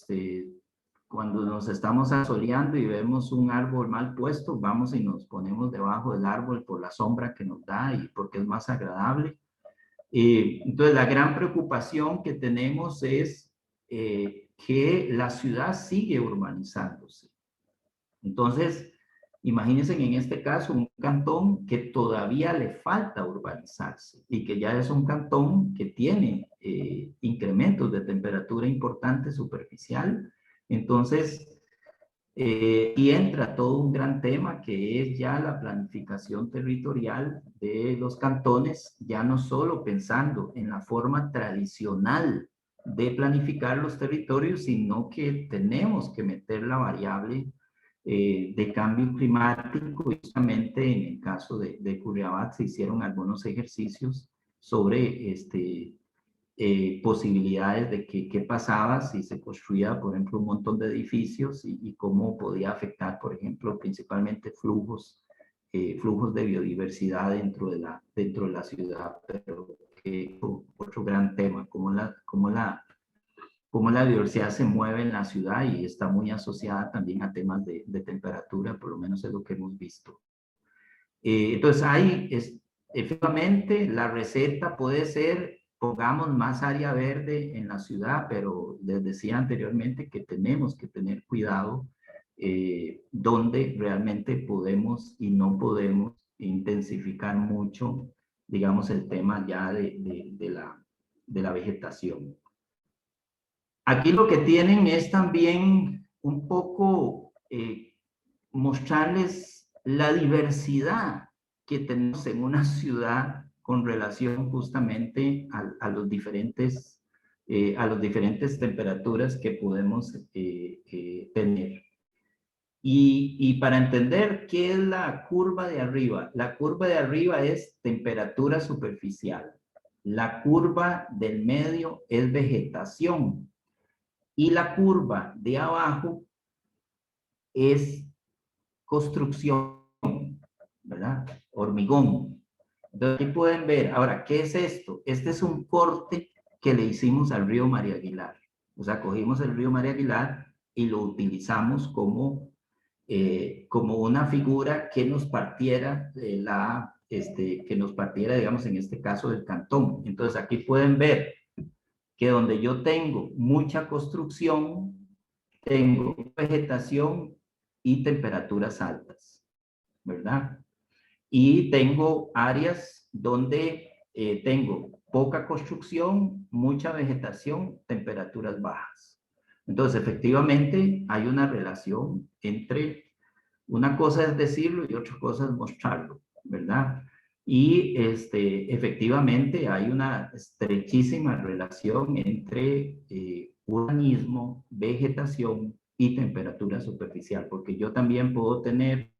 cuando nos estamos asoleando y vemos un árbol mal puesto, vamos y nos ponemos debajo del árbol por la sombra que nos da y porque es más agradable. Entonces, la gran preocupación que tenemos es que la ciudad sigue urbanizándose. Entonces, imagínense en este caso un cantón que todavía le falta urbanizarse y que ya es un cantón que tiene incrementos de temperatura importante superficial. Entonces, y entra todo un gran tema que es ya la planificación territorial de los cantones, ya no solo pensando en la forma tradicional de planificar los territorios, sino que tenemos que meter la variable de cambio climático. Y justamente en el caso de Curridabat se hicieron algunos ejercicios sobre posibilidades de qué pasaba si se construía, por ejemplo, un montón de edificios, y cómo podía afectar, por ejemplo, principalmente flujos de biodiversidad dentro de la ciudad. Pero otro gran tema, cómo la biodiversidad se mueve en la ciudad y está muy asociada también a temas de temperatura, por lo menos es lo que hemos visto. Entonces, efectivamente, la receta puede ser: pongamos más área verde en la ciudad, pero les decía anteriormente que tenemos que tener cuidado donde realmente podemos y no podemos intensificar mucho, digamos, el tema ya de la vegetación. Aquí lo que tienen es también un poco mostrarles la diversidad que tenemos en una ciudad con relación justamente a los diferentes temperaturas que podemos tener. Y para entender qué es la curva de arriba es temperatura superficial. La curva del medio es vegetación. Y la curva de abajo es construcción, ¿verdad? Hormigón. Entonces, aquí pueden ver, ahora, ¿qué es esto? Este es un corte que le hicimos al río María Aguilar. O sea, cogimos el río María Aguilar y lo utilizamos como una figura que nos partiera digamos, en este caso, del cantón. Entonces, aquí pueden ver que donde yo tengo mucha construcción, tengo vegetación y temperaturas altas, ¿verdad? Y tengo áreas donde tengo poca construcción, mucha vegetación, temperaturas bajas. Entonces, efectivamente, hay una relación entre, una cosa es decirlo y otra cosa es mostrarlo, ¿verdad? Y efectivamente hay una estrechísima relación entre urbanismo, vegetación y temperatura superficial, porque yo también puedo tener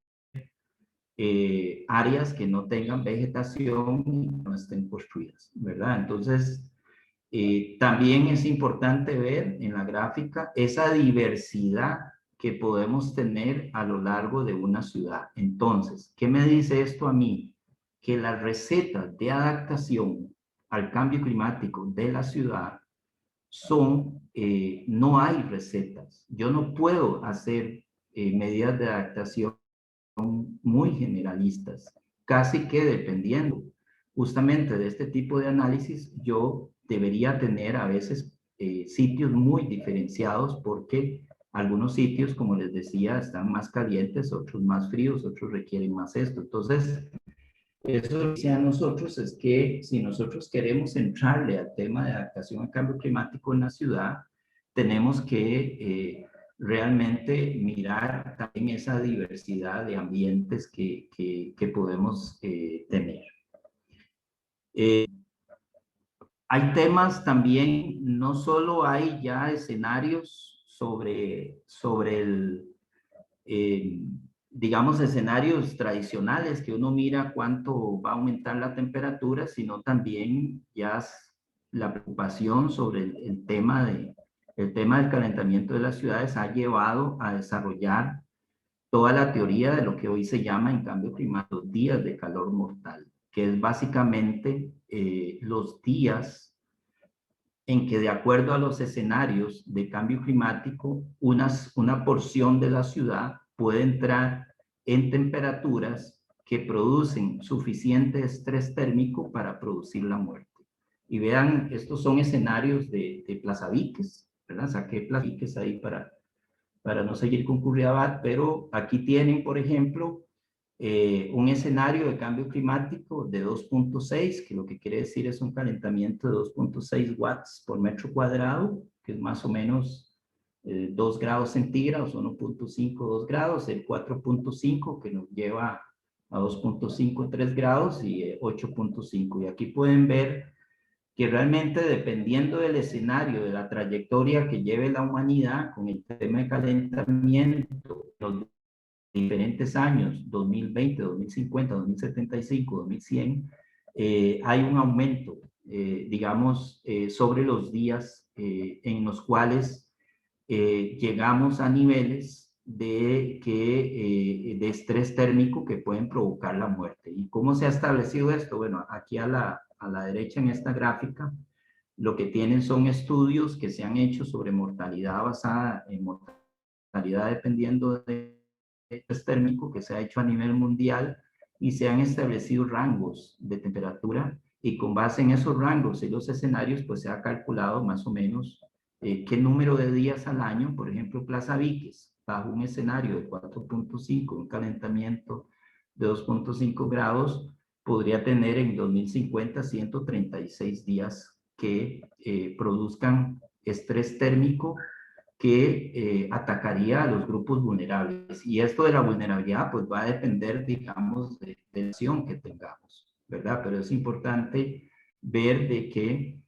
áreas que no tengan vegetación y no estén construidas, ¿verdad? Entonces, También es importante ver en la gráfica esa diversidad que podemos tener a lo largo de una ciudad. Entonces, ¿qué me dice esto a mí? Que las recetas de adaptación al cambio climático de la ciudad son, no hay recetas. Yo no puedo hacer medidas de adaptación muy generalistas, casi que dependiendo justamente de este tipo de análisis, yo debería tener a veces sitios muy diferenciados porque algunos sitios, como les decía, están más calientes, otros más fríos, otros requieren más esto. Entonces, eso lo que dice a nosotros es que si nosotros queremos entrarle al tema de adaptación al cambio climático en la ciudad, tenemos que realmente mirar también esa diversidad de ambientes que podemos tener. Hay temas también, no solo hay ya escenarios sobre digamos, escenarios tradicionales que uno mira cuánto va a aumentar la temperatura, sino también ya la preocupación sobre el tema del calentamiento de las ciudades ha llevado a desarrollar toda la teoría de lo que hoy se llama en cambio climático días de calor mortal, que es básicamente los días en que de acuerdo a los escenarios de cambio climático, una porción de la ciudad puede entrar en temperaturas que producen suficiente estrés térmico para producir la muerte. Y vean, estos son escenarios de Plaza Víquez, ¿verdad? Saqué Plaza Víquez ahí para no seguir con Curriabat, pero aquí tienen, por ejemplo, un escenario de cambio climático de 2.6, que lo que quiere decir es un calentamiento de 2.6 watts por metro cuadrado, que es más o menos 2 grados centígrados, 1.5, 2 grados, el 4.5 que nos lleva a 2.5, 3 grados y 8.5. Y aquí pueden ver que realmente dependiendo del escenario, de la trayectoria que lleve la humanidad con el tema de calentamiento, los diferentes años, 2020, 2050, 2075, 2100, hay un aumento, digamos, sobre los días en los cuales llegamos a niveles de estrés térmico que pueden provocar la muerte. ¿Y cómo se ha establecido esto? Bueno, aquí a la derecha en esta gráfica, lo que tienen son estudios que se han hecho sobre mortalidad basada en mortalidad dependiendo de estrés térmico que se ha hecho a nivel mundial y se han establecido rangos de temperatura y con base en esos rangos y los escenarios pues se ha calculado más o menos qué número de días al año, por ejemplo Plaza Víquez, bajo un escenario de 4.5, un calentamiento de 2.5 grados, podría tener en 2050 136 días que produzcan estrés térmico que atacaría a los grupos vulnerables. Y esto de la vulnerabilidad pues va a depender, digamos, de la acción que tengamos, ¿verdad? Pero es importante ver de que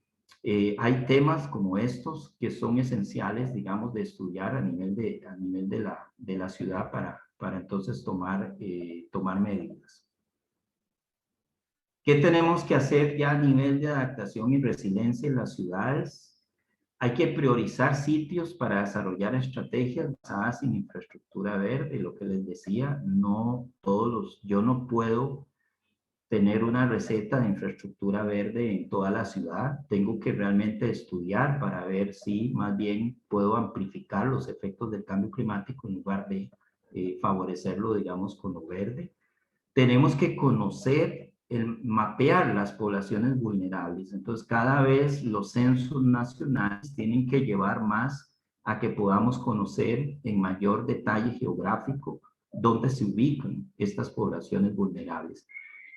hay temas como estos que son esenciales, digamos, de estudiar a nivel de la ciudad para entonces tomar medidas. ¿Qué tenemos que hacer ya a nivel de adaptación y resiliencia en las ciudades? Hay que priorizar sitios para desarrollar estrategias basadas en infraestructura verde, lo que les decía, yo no puedo tener una receta de infraestructura verde en toda la ciudad, tengo que realmente estudiar para ver si más bien puedo amplificar los efectos del cambio climático en lugar de favorecerlo, digamos, con lo verde. Tenemos que conocer, mapear las poblaciones vulnerables. Entonces, cada vez los censos nacionales tienen que llevar más a que podamos conocer en mayor detalle geográfico dónde se ubican estas poblaciones vulnerables.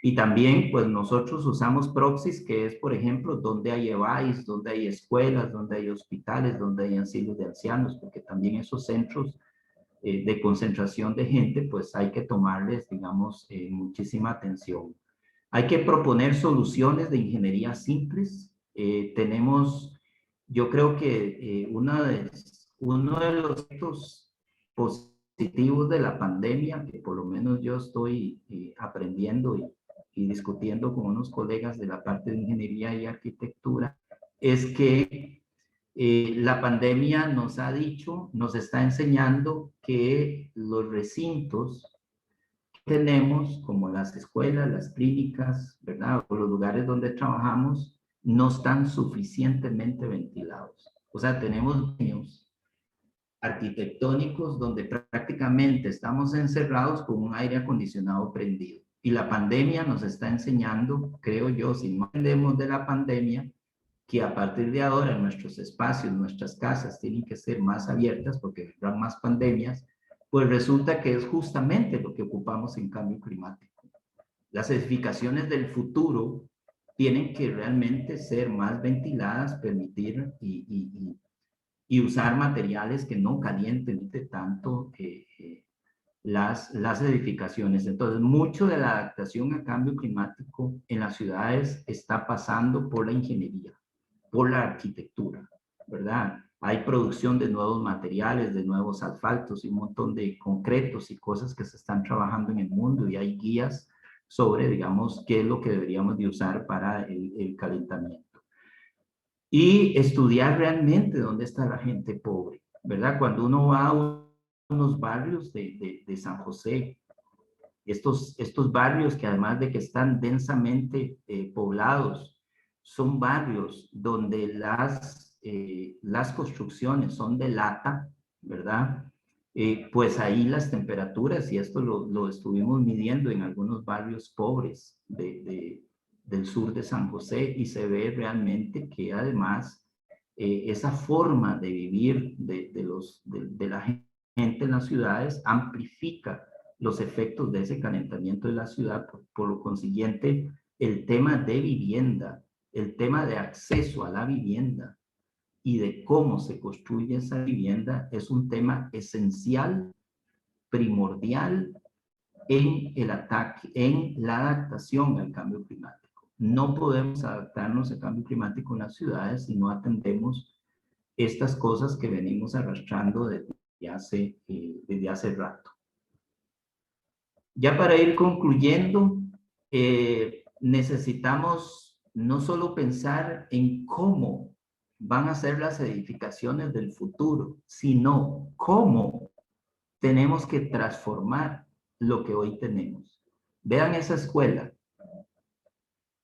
Y también, pues nosotros usamos proxies, que es, por ejemplo, donde hay EVAIS, donde hay escuelas, donde hay hospitales, donde hay asilos de ancianos, porque también esos centros de concentración de gente, pues hay que tomarles, digamos, muchísima atención. Hay que proponer soluciones de ingeniería simples. Yo creo que uno de los efectos positivos de la pandemia, que por lo menos yo estoy aprendiendo y discutiendo con unos colegas de la parte de ingeniería y arquitectura, es que la pandemia nos ha dicho, nos está enseñando que los recintos que tenemos, como las escuelas, las clínicas, ¿verdad? O los lugares donde trabajamos, no están suficientemente ventilados. O sea, tenemos baños arquitectónicos donde prácticamente estamos encerrados con un aire acondicionado prendido. Y la pandemia nos está enseñando, creo yo, si no aprendemos de la pandemia, que a partir de ahora nuestros espacios, nuestras casas tienen que ser más abiertas porque vendrán más pandemias, pues resulta que es justamente lo que ocupamos en cambio climático. Las edificaciones del futuro tienen que realmente ser más ventiladas, permitir y usar materiales que no calienten tanto las edificaciones. Entonces, mucho de la adaptación a cambio climático en las ciudades está pasando por la ingeniería, por la arquitectura, ¿verdad? Hay producción de nuevos materiales, de nuevos asfaltos y un montón de concretos y cosas que se están trabajando en el mundo y hay guías sobre, digamos, qué es lo que deberíamos de usar para el calentamiento. Y estudiar realmente dónde está la gente pobre, ¿verdad? Cuando uno va a unos barrios de San José, estos barrios que además de que están densamente poblados, son barrios donde las construcciones son de lata, ¿verdad? Pues ahí las temperaturas, y esto lo estuvimos midiendo en algunos barrios pobres del sur de San José, y se ve realmente que además esa forma de vivir de la gente en las ciudades amplifica los efectos de ese calentamiento de la ciudad. Por lo consiguiente, el tema de vivienda, el tema de acceso a la vivienda y de cómo se construye esa vivienda es un tema esencial, primordial en el ataque, en la adaptación al cambio climático. No podemos adaptarnos al cambio climático en las ciudades si no atendemos estas cosas que venimos arrastrando desde hace rato. Ya para ir concluyendo, necesitamos no solo pensar en cómo van a ser las edificaciones del futuro, sino cómo tenemos que transformar lo que hoy tenemos. Vean esa escuela.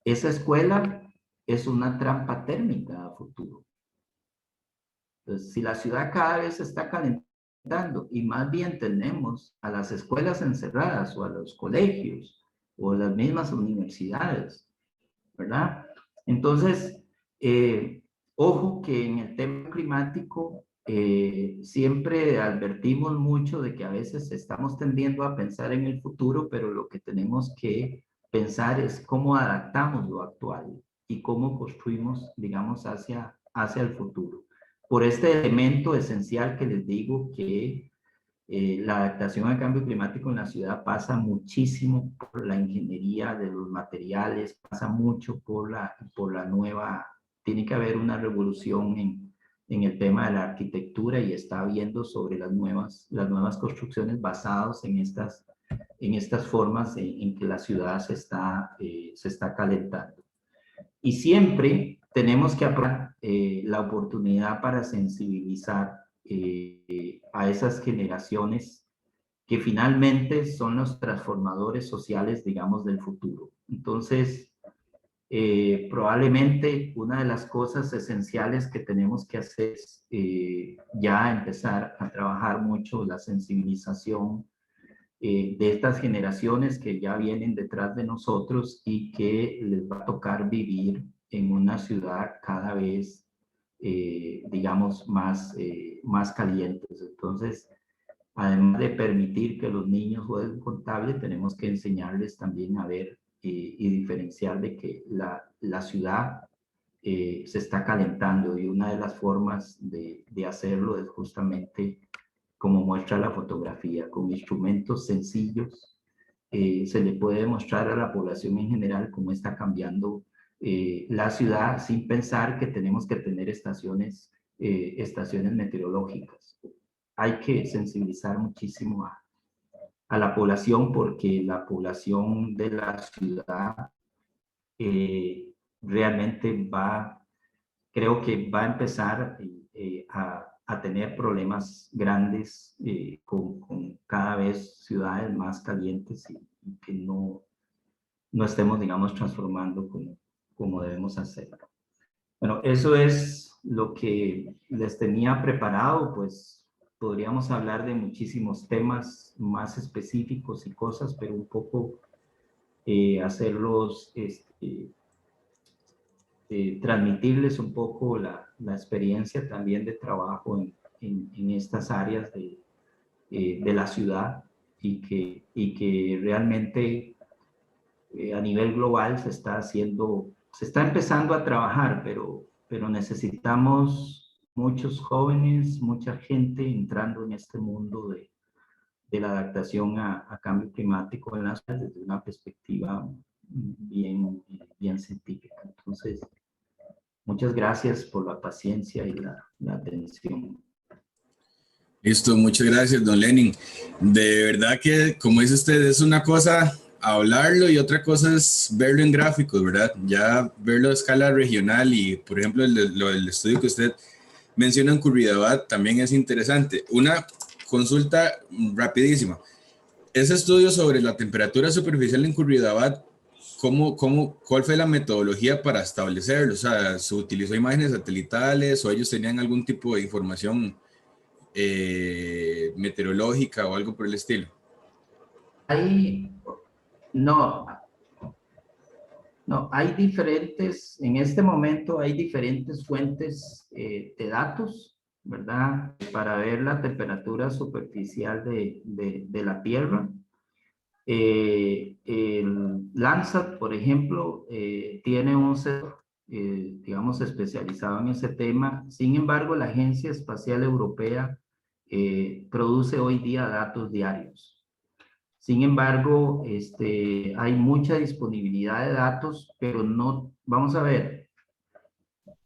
Esa escuela es una trampa térmica a futuro. Entonces, si la ciudad cada vez se está calentando y más bien tenemos a las escuelas encerradas o a los colegios o las mismas universidades, ¿verdad? Entonces, ojo que en el tema climático siempre advertimos mucho de que a veces estamos tendiendo a pensar en el futuro, pero lo que tenemos que pensar es cómo adaptamos lo actual y cómo construimos, digamos, hacia el futuro. Por este elemento esencial que les digo que la adaptación al cambio climático en la ciudad pasa muchísimo por la ingeniería de los materiales, pasa mucho por la nueva, tiene que haber una revolución en el tema de la arquitectura y está habiendo sobre las nuevas construcciones basadas en estas formas en que la ciudad se está calentando. Y siempre tenemos que aprovechar la oportunidad para sensibilizar a esas generaciones que finalmente son los transformadores sociales, digamos, del futuro. Entonces, probablemente una de las cosas esenciales que tenemos que hacer es ya empezar a trabajar mucho la sensibilización de estas generaciones que ya vienen detrás de nosotros y que les va a tocar vivir en una ciudad cada vez, digamos, más calientes. Entonces, además de permitir que los niños jueguen con tablet, tenemos que enseñarles también a ver y diferenciar de que la ciudad se está calentando y una de las formas de hacerlo es justamente como muestra la fotografía, con instrumentos sencillos. Se le puede mostrar a la población en general cómo está cambiando la ciudad sin pensar que tenemos que tener estaciones meteorológicas. Hay que sensibilizar muchísimo a la población porque la población de la ciudad realmente va creo que va a empezar a tener problemas grandes con cada vez ciudades más calientes y que no estemos, digamos, transformando como debemos hacerlo. Bueno, eso es lo que les tenía preparado, pues podríamos hablar de muchísimos temas más específicos y cosas, pero un poco hacerlos, transmitirles un poco la experiencia también de trabajo en estas áreas de la ciudad y que realmente a nivel global se está empezando a trabajar, pero necesitamos muchos jóvenes, mucha gente entrando en este mundo de la adaptación a cambio climático en las desde una perspectiva bien científica. Entonces, muchas gracias por la paciencia y la atención. Listo, muchas gracias, don Lenin. De verdad que, como dice usted, es una cosa hablarlo y otra cosa es verlo en gráficos, ¿verdad? Ya verlo a escala regional y, por ejemplo, el estudio que usted menciona en Curridabat también es interesante. Una consulta rapidísima. Ese estudio sobre la temperatura superficial en Curridabat, ¿cuál fue la metodología para establecerlo? O sea, ¿se utilizó imágenes satelitales o ellos tenían algún tipo de información meteorológica o algo por el estilo? No, en este momento hay diferentes fuentes de datos, ¿verdad? Para ver la temperatura superficial de la Tierra. El Landsat, por ejemplo, tiene un sensor, digamos, especializado en ese tema. Sin embargo, la Agencia Espacial Europea produce hoy día datos diarios. Sin embargo, hay mucha disponibilidad de datos, pero no, vamos a ver,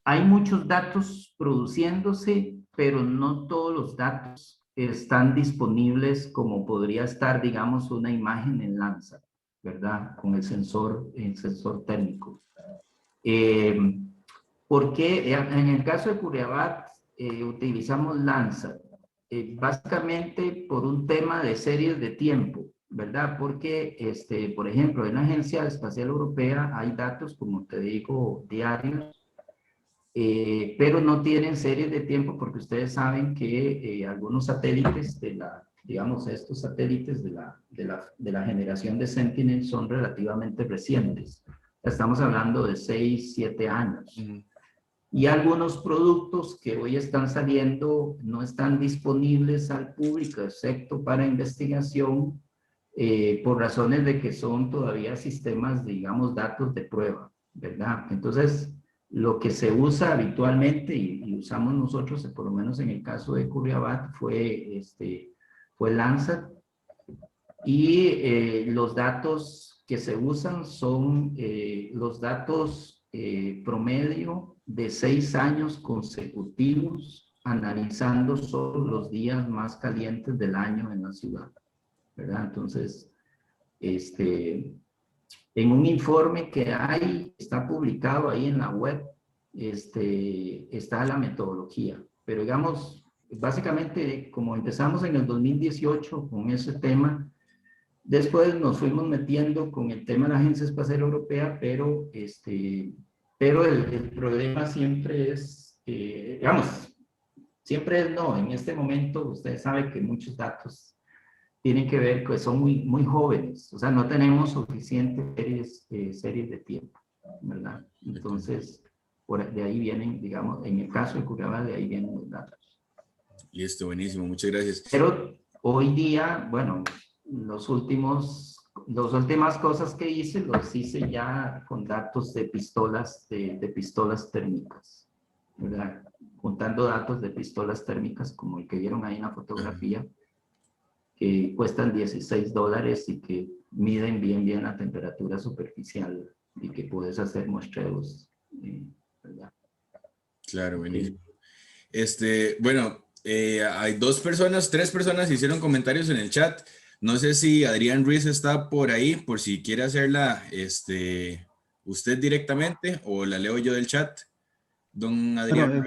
hay muchos datos produciéndose, pero no todos los datos están disponibles como podría estar, digamos, una imagen en Landsat, ¿verdad? Con el sensor térmico. ¿Por qué? En el caso de Curridabat, utilizamos Landsat, básicamente por un tema de series de tiempo, ¿verdad? Porque, por ejemplo, en la Agencia Espacial Europea hay datos, como te digo, diarios, pero no tienen series de tiempo porque ustedes saben que algunos satélites digamos, estos satélites de la generación de Sentinel son relativamente recientes. Estamos hablando de 6, 7 años. Y algunos productos que hoy están saliendo no están disponibles al público, excepto para investigación, por razones de que son todavía sistemas, digamos, datos de prueba, ¿verdad? Entonces, lo que se usa habitualmente y usamos nosotros, por lo menos en el caso de Curridabat, fue Landsat. Y los datos que se usan son los datos promedio de 6 años consecutivos, analizando solo los días más calientes del año en la ciudad, ¿verdad? Entonces, en un informe que está publicado ahí en la web, está la metodología. Pero digamos, básicamente, como empezamos en el 2018 con ese tema, después nos fuimos metiendo con el tema de la Agencia Espacial Europea, pero el problema siempre es, digamos, siempre es no. En este momento, ustedes saben que muchos datos tienen que ver que son muy jóvenes, o sea, no tenemos suficientes series de tiempo, ¿verdad? Entonces, de ahí vienen, digamos, en el caso de Curridabat, de ahí vienen los datos. Listo, buenísimo, muchas gracias. Pero hoy día, bueno, las últimas cosas que hice, los hice ya con datos de pistolas térmicas, ¿verdad? Juntando datos de pistolas térmicas, como el que vieron ahí en la fotografía, que cuestan $16 y que miden bien la temperatura superficial y que puedes hacer muestreos, ¿verdad? Claro, buenísimo. Bueno, hay 3 personas hicieron comentarios en el chat. No sé si Adrián Ruiz está por ahí, por si quiere hacerla usted directamente o la leo yo del chat. don Bueno, Adrián.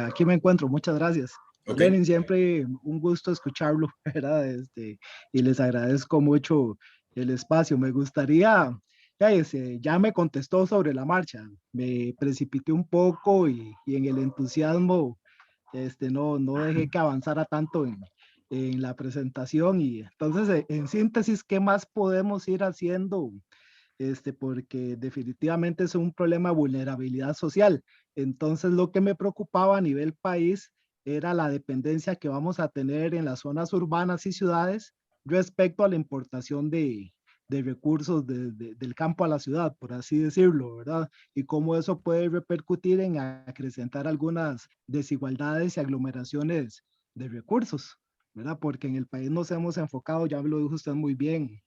aquí me encuentro, muchas gracias. Ok. Lenin, siempre un gusto escucharlo, ¿verdad? Y les agradezco mucho el espacio. Me gustaría, ya me contestó sobre la marcha, me precipité un poco y en el entusiasmo no dejé que avanzara tanto en la presentación. Y entonces, en síntesis, ¿qué más podemos ir haciendo? Porque definitivamente es un problema de vulnerabilidad social. Entonces, lo que me preocupaba a nivel país era la dependencia que vamos a tener en las zonas urbanas y ciudades respecto a la importación de recursos del campo a la ciudad, por así decirlo, ¿verdad? Y cómo eso puede repercutir en acrecentar algunas desigualdades y aglomeraciones de recursos, ¿verdad? Porque en el país nos hemos enfocado, ya lo dijo usted muy bien,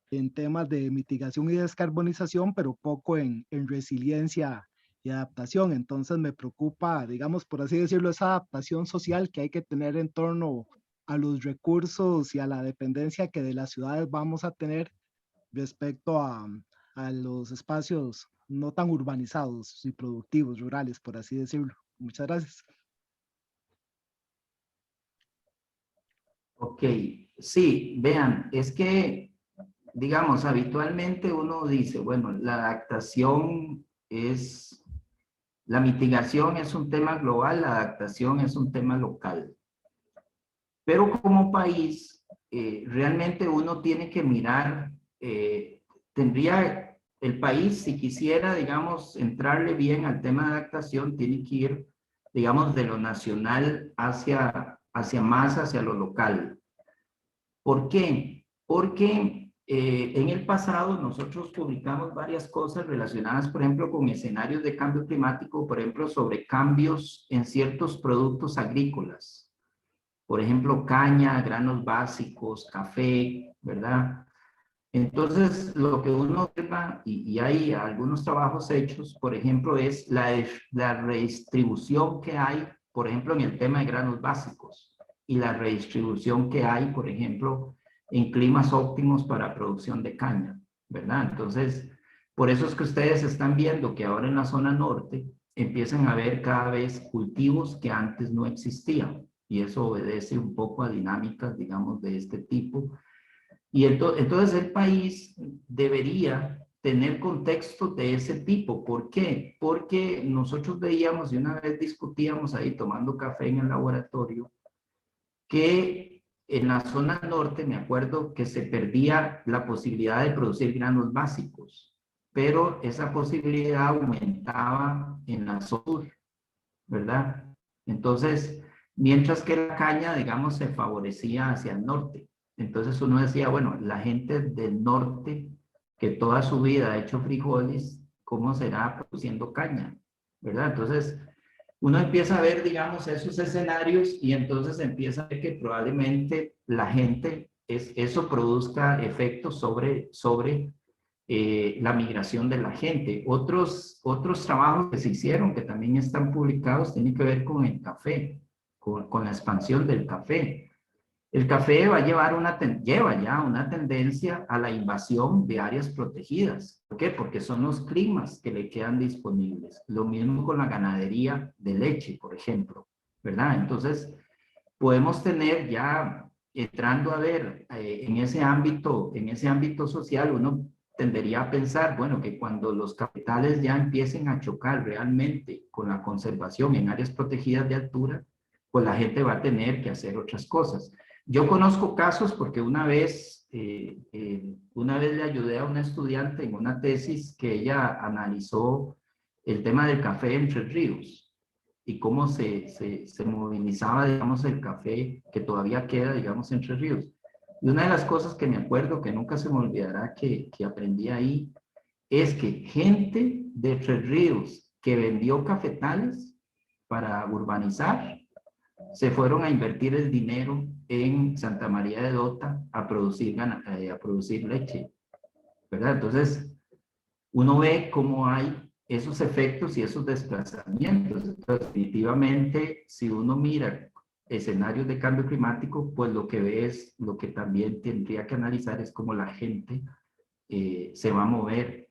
en temas de mitigación y descarbonización, pero poco en resiliencia y adaptación. Entonces me preocupa, digamos, por así decirlo, esa adaptación social que hay que tener en torno a los recursos y a la dependencia que de las ciudades vamos a tener respecto a los espacios no tan urbanizados y productivos, rurales, por así decirlo. Muchas gracias. Ok, sí, vean, es que, digamos, habitualmente uno dice, bueno, la adaptación es, la mitigación es un tema global, la adaptación es un tema local. Pero como país, realmente uno tiene que mirar, tendría el país, si quisiera, digamos, entrarle bien al tema de adaptación, tiene que ir, digamos, de lo nacional hacia más, hacia lo local. ¿Por qué? Porque en el pasado nosotros publicamos varias cosas relacionadas, por ejemplo, con escenarios de cambio climático, por ejemplo, sobre cambios en ciertos productos agrícolas. Por ejemplo, caña, granos básicos, café, ¿verdad? Entonces, lo que uno observa, y hay algunos trabajos hechos, por ejemplo, es la redistribución que hay, por ejemplo, en el tema de granos básicos, y la redistribución que hay, por ejemplo, en climas óptimos para producción de caña, ¿verdad? Entonces, por eso es que ustedes están viendo que ahora en la zona norte empiezan a haber cada vez cultivos que antes no existían, y eso obedece un poco a dinámicas, digamos, de este tipo. Y entonces el país debería tener contextos de ese tipo. ¿Por qué? Porque nosotros veíamos y una vez discutíamos ahí tomando café en el laboratorio que en la zona norte, me acuerdo que se perdía la posibilidad de producir granos básicos, pero esa posibilidad aumentaba en la zona sur, ¿verdad? Entonces, mientras que la caña, digamos, se favorecía hacia el norte. Entonces uno decía, bueno, la gente del norte que toda su vida ha hecho frijoles, ¿cómo será produciendo caña? ¿Verdad? Entonces uno empieza a ver, digamos, esos escenarios y entonces empieza a ver que probablemente la gente, eso produzca efectos sobre la migración de la gente. Otros trabajos que se hicieron, que también están publicados, tienen que ver con el café, con la expansión del café. El café va a lleva ya una tendencia a la invasión de áreas protegidas. ¿Por qué? Porque son los climas que le quedan disponibles. Lo mismo con la ganadería de leche, por ejemplo, ¿verdad? Entonces, podemos tener ya, entrando a ver en ese ámbito social, uno tendería a pensar, bueno, que cuando los capitales ya empiecen a chocar realmente con la conservación en áreas protegidas de altura, pues la gente va a tener que hacer otras cosas. Yo conozco casos porque una vez le ayudé a una estudiante en una tesis que ella analizó el tema del café en Tres Ríos y cómo se movilizaba, digamos, el café que todavía queda, digamos, en Tres Ríos. Y una de las cosas que me acuerdo, que nunca se me olvidará, que aprendí ahí, es que gente de Tres Ríos que vendió cafetales para urbanizar, se fueron a invertir el dinero en Santa María de Dota a producir leche, ¿verdad? Entonces, uno ve cómo hay esos efectos y esos desplazamientos. Entonces, definitivamente, si uno mira escenarios de cambio climático, pues lo que ve es, lo que también tendría que analizar es cómo la gente se va a mover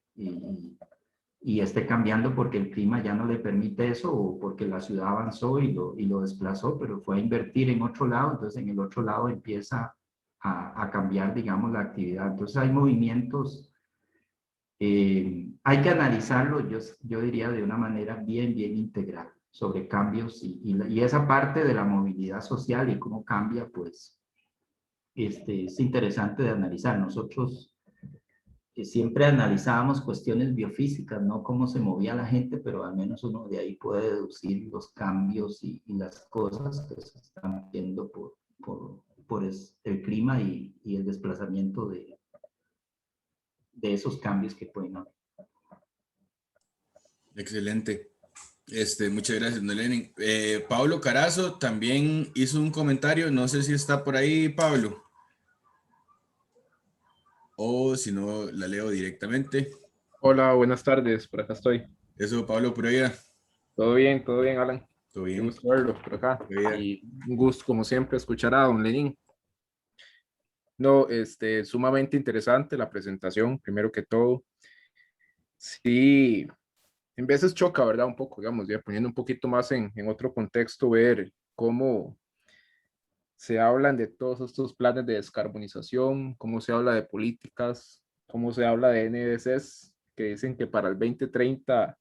y esté cambiando porque el clima ya no le permite eso o porque la ciudad avanzó y lo desplazó, pero fue a invertir en otro lado, entonces en el otro lado empieza a cambiar, digamos, la actividad. Entonces hay movimientos, hay que analizarlo, yo diría, de una manera bien integral sobre cambios y esa parte de la movilidad social y cómo cambia, pues, es interesante de analizar. Nosotros siempre analizábamos cuestiones biofísicas, no cómo se movía la gente, pero al menos uno de ahí puede deducir los cambios y las cosas que se están viendo por el clima y el desplazamiento de esos cambios que pueden haber. Excelente. Muchas gracias, don Lenin. Pablo Carazo también hizo un comentario, no sé si está por ahí, Pablo. O si no, la leo directamente. Hola, buenas tardes, por acá estoy. Eso, Pablo, por allá. Todo bien, Alan. Todo Qué bien. gusto verlo por acá. Qué bien. Y un gusto, como siempre, escuchar a don Lenin. No, sumamente interesante la presentación, primero que todo. Sí, en veces choca, ¿verdad? Un poco, digamos, ya poniendo un poquito más en otro contexto, ver cómo se hablan de todos estos planes de descarbonización, cómo se habla de políticas, cómo se habla de NDCs, que dicen que para el 2030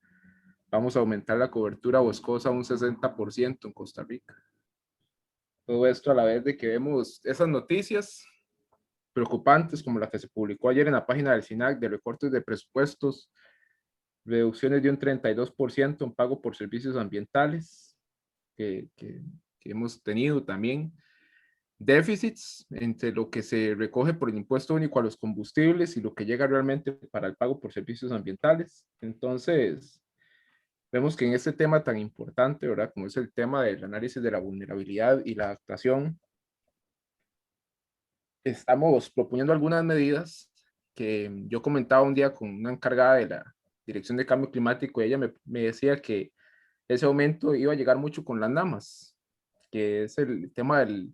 vamos a aumentar la cobertura boscosa a un 60% en Costa Rica. Todo esto a la vez de que vemos esas noticias preocupantes como la que se publicó ayer en la página del SINAC de recortes de presupuestos, reducciones de un 32% en pago por servicios ambientales que hemos tenido también, déficits entre lo que se recoge por el impuesto único a los combustibles y lo que llega realmente para el pago por servicios ambientales. Entonces, vemos que en este tema tan importante, ¿verdad? Como es el tema del análisis de la vulnerabilidad y la adaptación, estamos proponiendo algunas medidas que yo comentaba un día con una encargada de la Dirección de Cambio Climático y ella me decía que ese aumento iba a llegar mucho con las NAMAS, que es el tema del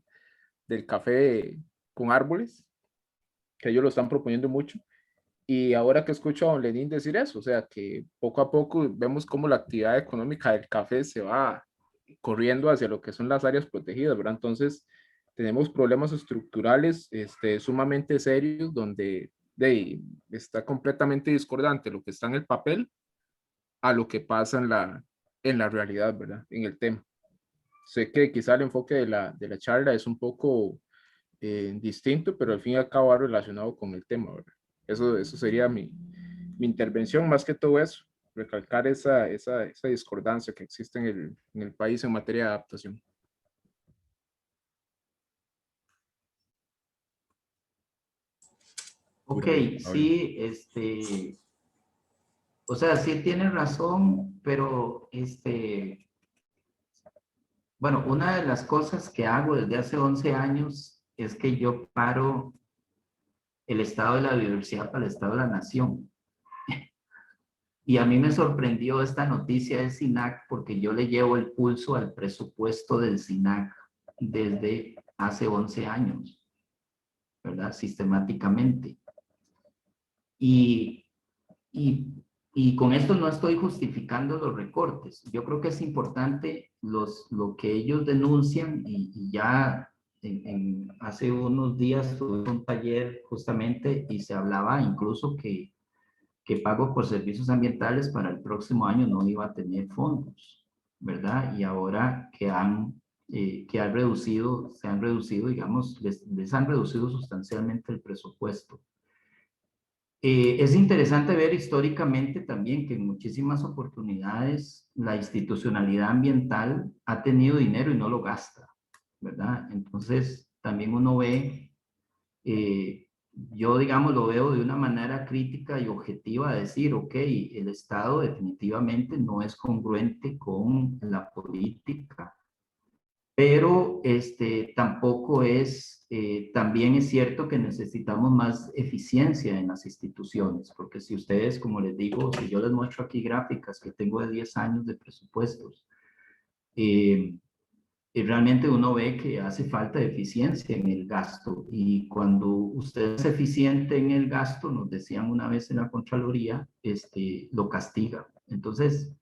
café con árboles, que ellos lo están proponiendo mucho. Y ahora que escucho a don Lenin decir eso, o sea, que poco a poco vemos cómo la actividad económica del café se va corriendo hacia lo que son las áreas protegidas, ¿verdad? Entonces, tenemos problemas estructurales sumamente serios donde está completamente discordante lo que está en el papel a lo que pasa en la realidad, ¿verdad? En el tema. Sé que quizá el enfoque de la charla es un poco distinto, pero al fin y al cabo va relacionado con el tema, ¿verdad? Eso sería mi intervención, más que todo eso, recalcar esa discordancia que existe en el país en materia de adaptación. Ok, sí, o sea, sí tiene razón, pero bueno, una de las cosas que hago desde hace 11 años es que yo paro el estado de la biodiversidad para el estado de la nación. Y a mí me sorprendió esta noticia del SINAC porque yo le llevo el pulso al presupuesto del SINAC desde hace 11 años, ¿verdad? Sistemáticamente. Y con esto no estoy justificando los recortes. Yo creo que es importante lo que ellos denuncian y ya hace unos días tuve un taller justamente y se hablaba incluso que pago por servicios ambientales para el próximo año no iba a tener fondos, ¿verdad? Y ahora que se han reducido, digamos, les han reducido sustancialmente el presupuesto. Es interesante ver históricamente también que en muchísimas oportunidades la institucionalidad ambiental ha tenido dinero y no lo gasta, ¿verdad? Entonces, también uno ve, yo digamos lo veo de una manera crítica y objetiva, decir, ok, el Estado definitivamente no es congruente con la política, pero tampoco es, también es cierto que necesitamos más eficiencia en las instituciones, porque si ustedes, como les digo, si yo les muestro aquí gráficas que tengo de 10 años de presupuestos, realmente uno ve que hace falta eficiencia en el gasto. Y cuando usted es eficiente en el gasto, nos decían una vez en la Contraloría, lo castiga. Entonces,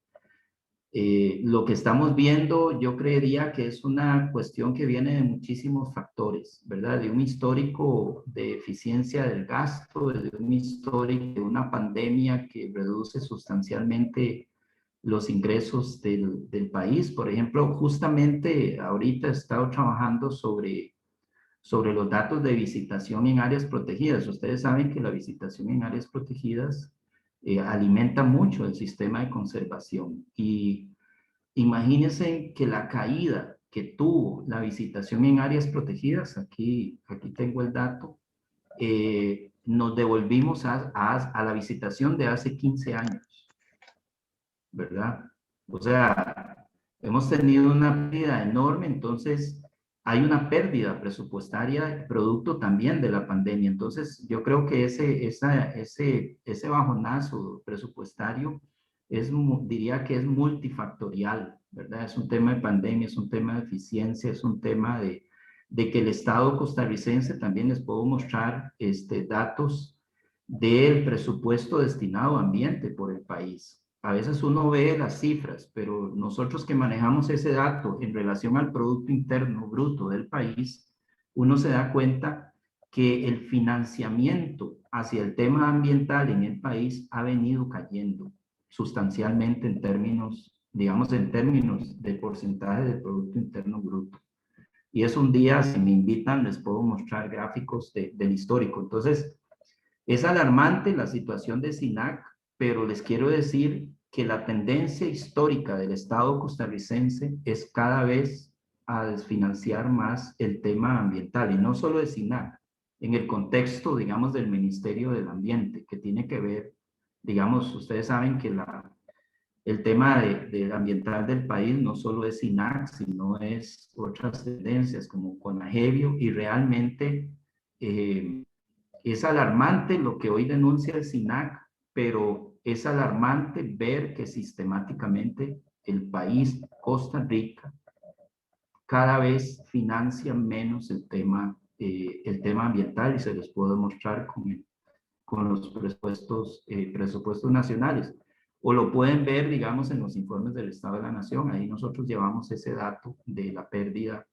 lo que estamos viendo, yo creería que es una cuestión que viene de muchísimos factores, ¿verdad? De un histórico de eficiencia del gasto, de un histórico de una pandemia que reduce sustancialmente los ingresos del país. Por ejemplo, justamente ahorita he estado trabajando sobre los datos de visitación en áreas protegidas. Ustedes saben que la visitación en áreas protegidas alimenta mucho el sistema de conservación. Y imagínense que la caída que tuvo la visitación en áreas protegidas, aquí tengo el dato, nos devolvimos a la visitación de hace 15 años, ¿verdad? O sea, hemos tenido una pérdida enorme, entonces hay una pérdida presupuestaria producto también de la pandemia. Entonces, yo creo que ese bajonazo presupuestario diría que es multifactorial, ¿verdad? Es un tema de pandemia, es un tema de eficiencia, es un tema de que el Estado costarricense, también les puedo mostrar datos del presupuesto destinado a ambiente por el país. A veces uno ve las cifras, pero nosotros que manejamos ese dato en relación al Producto Interno Bruto del país, uno se da cuenta que el financiamiento hacia el tema ambiental en el país ha venido cayendo sustancialmente en términos, digamos, en términos de porcentaje del Producto Interno Bruto. Y es un día, si me invitan, les puedo mostrar gráficos del histórico. Entonces, es alarmante la situación de SINAC, pero les quiero decir que la tendencia histórica del Estado costarricense es cada vez a desfinanciar más el tema ambiental, y no solo de SINAC, en el contexto, digamos, del Ministerio del Ambiente, que tiene que ver, digamos, ustedes saben que el tema del ambiental del país no solo es SINAC, sino es otras tendencias como CONAGEVIO, y realmente es alarmante lo que hoy denuncia el SINAC, pero es alarmante ver que sistemáticamente el país, Costa Rica, cada vez financia menos el tema ambiental, y se les puedo demostrar con los presupuestos nacionales. O lo pueden ver, digamos, en los informes del Estado de la Nación. Ahí nosotros llevamos ese dato de la pérdida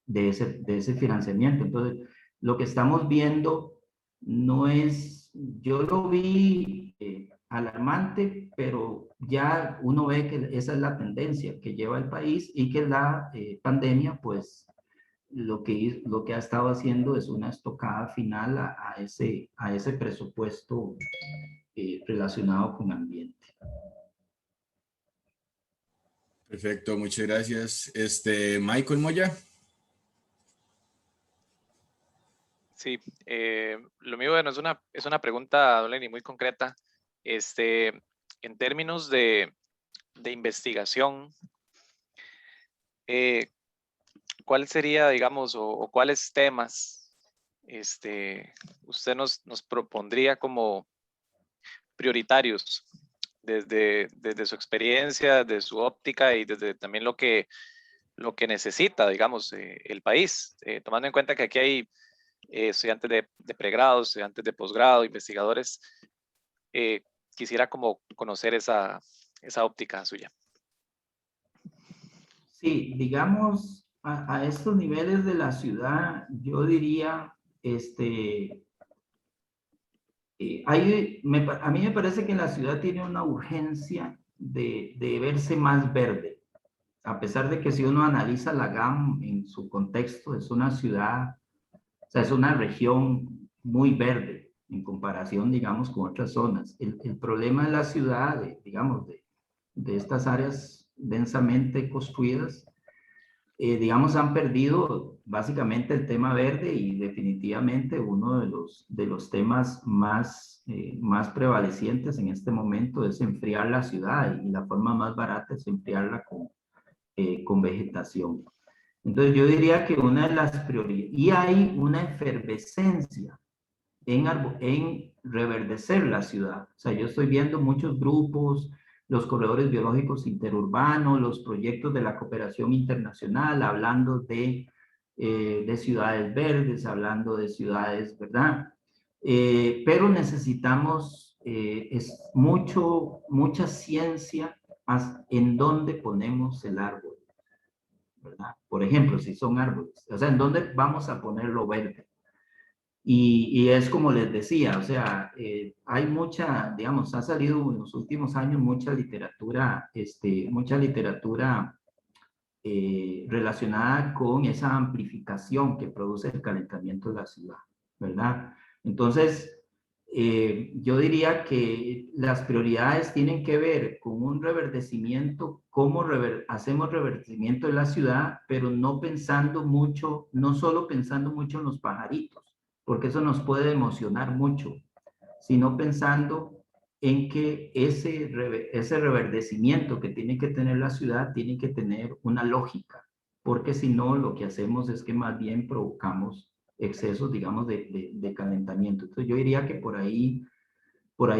de ese financiamiento. Entonces, lo que estamos viendo no es, yo lo vi alarmante, pero ya uno ve que esa es la tendencia que lleva el país, y que la pandemia, pues, lo que ha estado haciendo es una estocada final a ese presupuesto relacionado con ambiente. Perfecto, muchas gracias. Michael Moya. Sí, lo mío, bueno, es una pregunta, don Lenny, muy concreta. En términos de investigación, ¿cuál sería, digamos, o cuáles temas usted nos propondría como prioritarios desde su experiencia, de su óptica, y desde también lo que necesita, digamos, el país, tomando en cuenta que aquí hay estudiantes de pregrado, estudiantes de posgrado, investigadores? Quisiera como conocer esa óptica suya. Sí, digamos, a estos niveles de la ciudad, yo diría, a mí me parece que la ciudad tiene una urgencia de verse más verde, a pesar de que si uno analiza la GAM en su contexto, es una ciudad, o sea, es una región muy verde en comparación, digamos, con otras zonas. El problema de la ciudad, digamos, de estas áreas densamente construidas, digamos, han perdido básicamente el tema verde, y definitivamente uno de los temas más prevalecientes en este momento es enfriar la ciudad, y la forma más barata es enfriarla con vegetación. Entonces yo diría que una de las prioridades, y hay una efervescencia en reverdecer la ciudad. O sea, yo estoy viendo muchos grupos los corredores biológicos interurbanos, los proyectos de la cooperación internacional, hablando de ciudades verdes, hablando de ciudades, ¿verdad? Pero necesitamos mucha ciencia en dónde ponemos el árbol, ¿verdad? Por ejemplo, si son árboles, o sea, en dónde vamos a ponerlo verde. Y es como les decía, o sea, hay mucha, digamos, ha salido en los últimos años mucha literatura relacionada con esa amplificación que produce el calentamiento de la ciudad, ¿verdad? Entonces, yo diría que las prioridades tienen que ver con un reverdecimiento, cómo hacemos reverdecimiento de la ciudad, pero no pensando mucho, no solo pensando mucho en los pajaritos, porque eso nos puede emocionar mucho, sino pensando en que ese reverdecimiento que tiene que tener la ciudad tiene que tener una lógica, porque si no, lo que hacemos es que más bien provocamos excesos, digamos, de calentamiento. Entonces yo diría que por ahí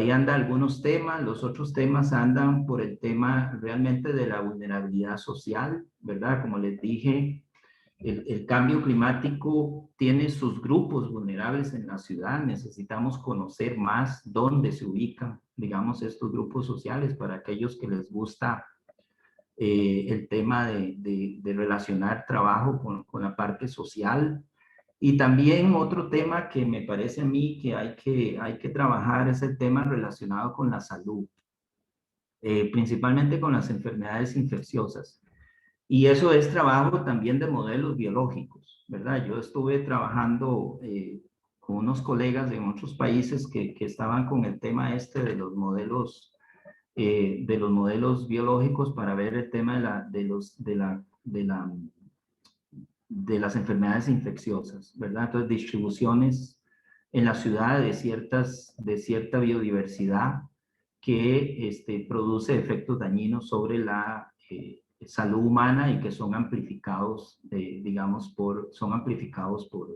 andan algunos temas, los otros temas andan por el tema realmente de la vulnerabilidad social, ¿verdad? Como les dije, el cambio climático tiene sus grupos vulnerables en la ciudad. Necesitamos conocer más dónde se ubican, digamos, estos grupos sociales para aquellos que les gusta el tema de relacionar trabajo con la parte social. Y también otro tema que me parece a mí que hay que trabajar es el tema relacionado con la salud, principalmente con las enfermedades infecciosas. Y eso es trabajo también de modelos biológicos, ¿verdad? Yo estuve trabajando con unos colegas de otros países que estaban con el tema de los modelos biológicos para ver el tema de las enfermedades infecciosas, ¿verdad? Entonces, distribuciones en la ciudad de cierta biodiversidad que produce efectos dañinos sobre la salud humana y que son amplificados, digamos, son amplificados por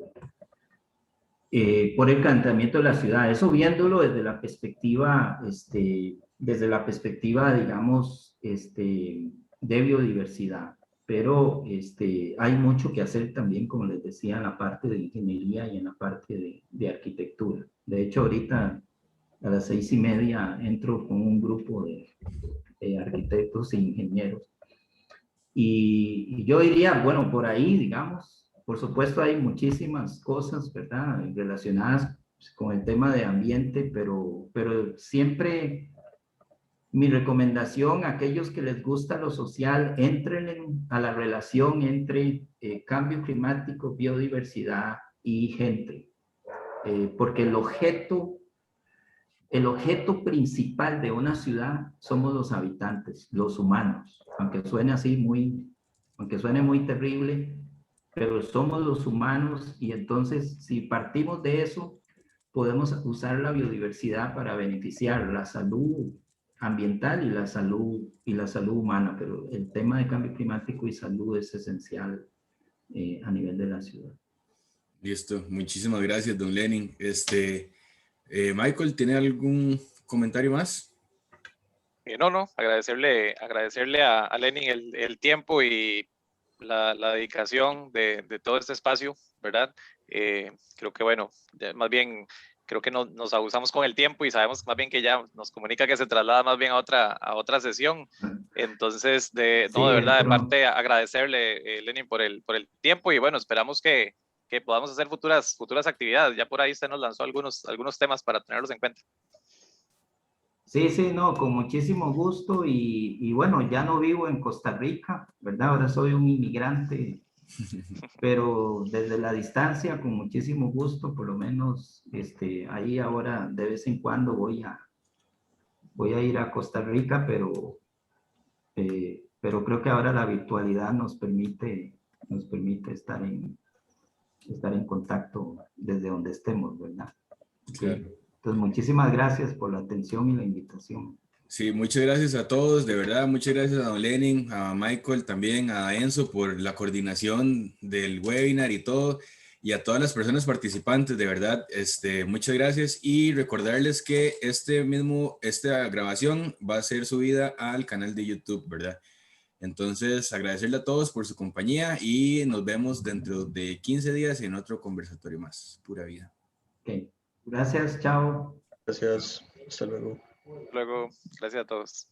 el calentamiento de la ciudad. Eso viéndolo desde la perspectiva, digamos, de biodiversidad. Pero hay mucho que hacer también, como les decía, en la parte de ingeniería y en la parte de arquitectura. De hecho, ahorita a las 6:30 entro con un grupo de arquitectos e ingenieros. Y yo diría, bueno, por ahí, digamos, por supuesto hay muchísimas cosas, ¿verdad?, relacionadas con el tema de ambiente, pero siempre mi recomendación a aquellos que les gusta lo social, entren a la relación entre cambio climático, biodiversidad y gente, porque el objeto principal de una ciudad somos los habitantes, los humanos, aunque suene muy terrible, pero somos los humanos. Y entonces, si partimos de eso, podemos usar la biodiversidad para beneficiar la salud ambiental y la salud humana, pero el tema de cambio climático y salud es esencial a nivel de la ciudad. Listo, muchísimas gracias, don Lenin. Michael, ¿tiene algún comentario más? No, agradecerle a Lenin el tiempo y la dedicación de todo este espacio, ¿verdad? Creo que, bueno, más bien, creo que nos abusamos con el tiempo y sabemos más bien que ya nos comunica que se traslada más bien a otra sesión. Entonces, de verdad, de parte, agradecerle, Lenin, por el tiempo y, bueno, esperamos que podamos hacer futuras actividades. Ya por ahí usted nos lanzó algunos temas para tenerlos en cuenta. Sí, no, con muchísimo gusto y bueno, ya no vivo en Costa Rica, ¿verdad? Ahora soy un inmigrante, pero desde la distancia, con muchísimo gusto, por lo menos ahí ahora de vez en cuando voy a ir a Costa Rica, pero creo que ahora la virtualidad nos permite estar en contacto desde donde estemos, ¿verdad? Claro. Entonces, muchísimas gracias por la atención y la invitación. Sí, muchas gracias a todos, de verdad, muchas gracias a don Lenin, a Michael también, a Enzo por la coordinación del webinar y todo. y a todas las personas participantes, de verdad, muchas gracias y recordarles que esta grabación va a ser subida al canal de YouTube, ¿verdad? Entonces, agradecerle a todos por su compañía y nos vemos dentro de 15 días en otro conversatorio más. Pura vida. Ok. Gracias, chao. Gracias. Hasta luego. Luego, gracias a todos.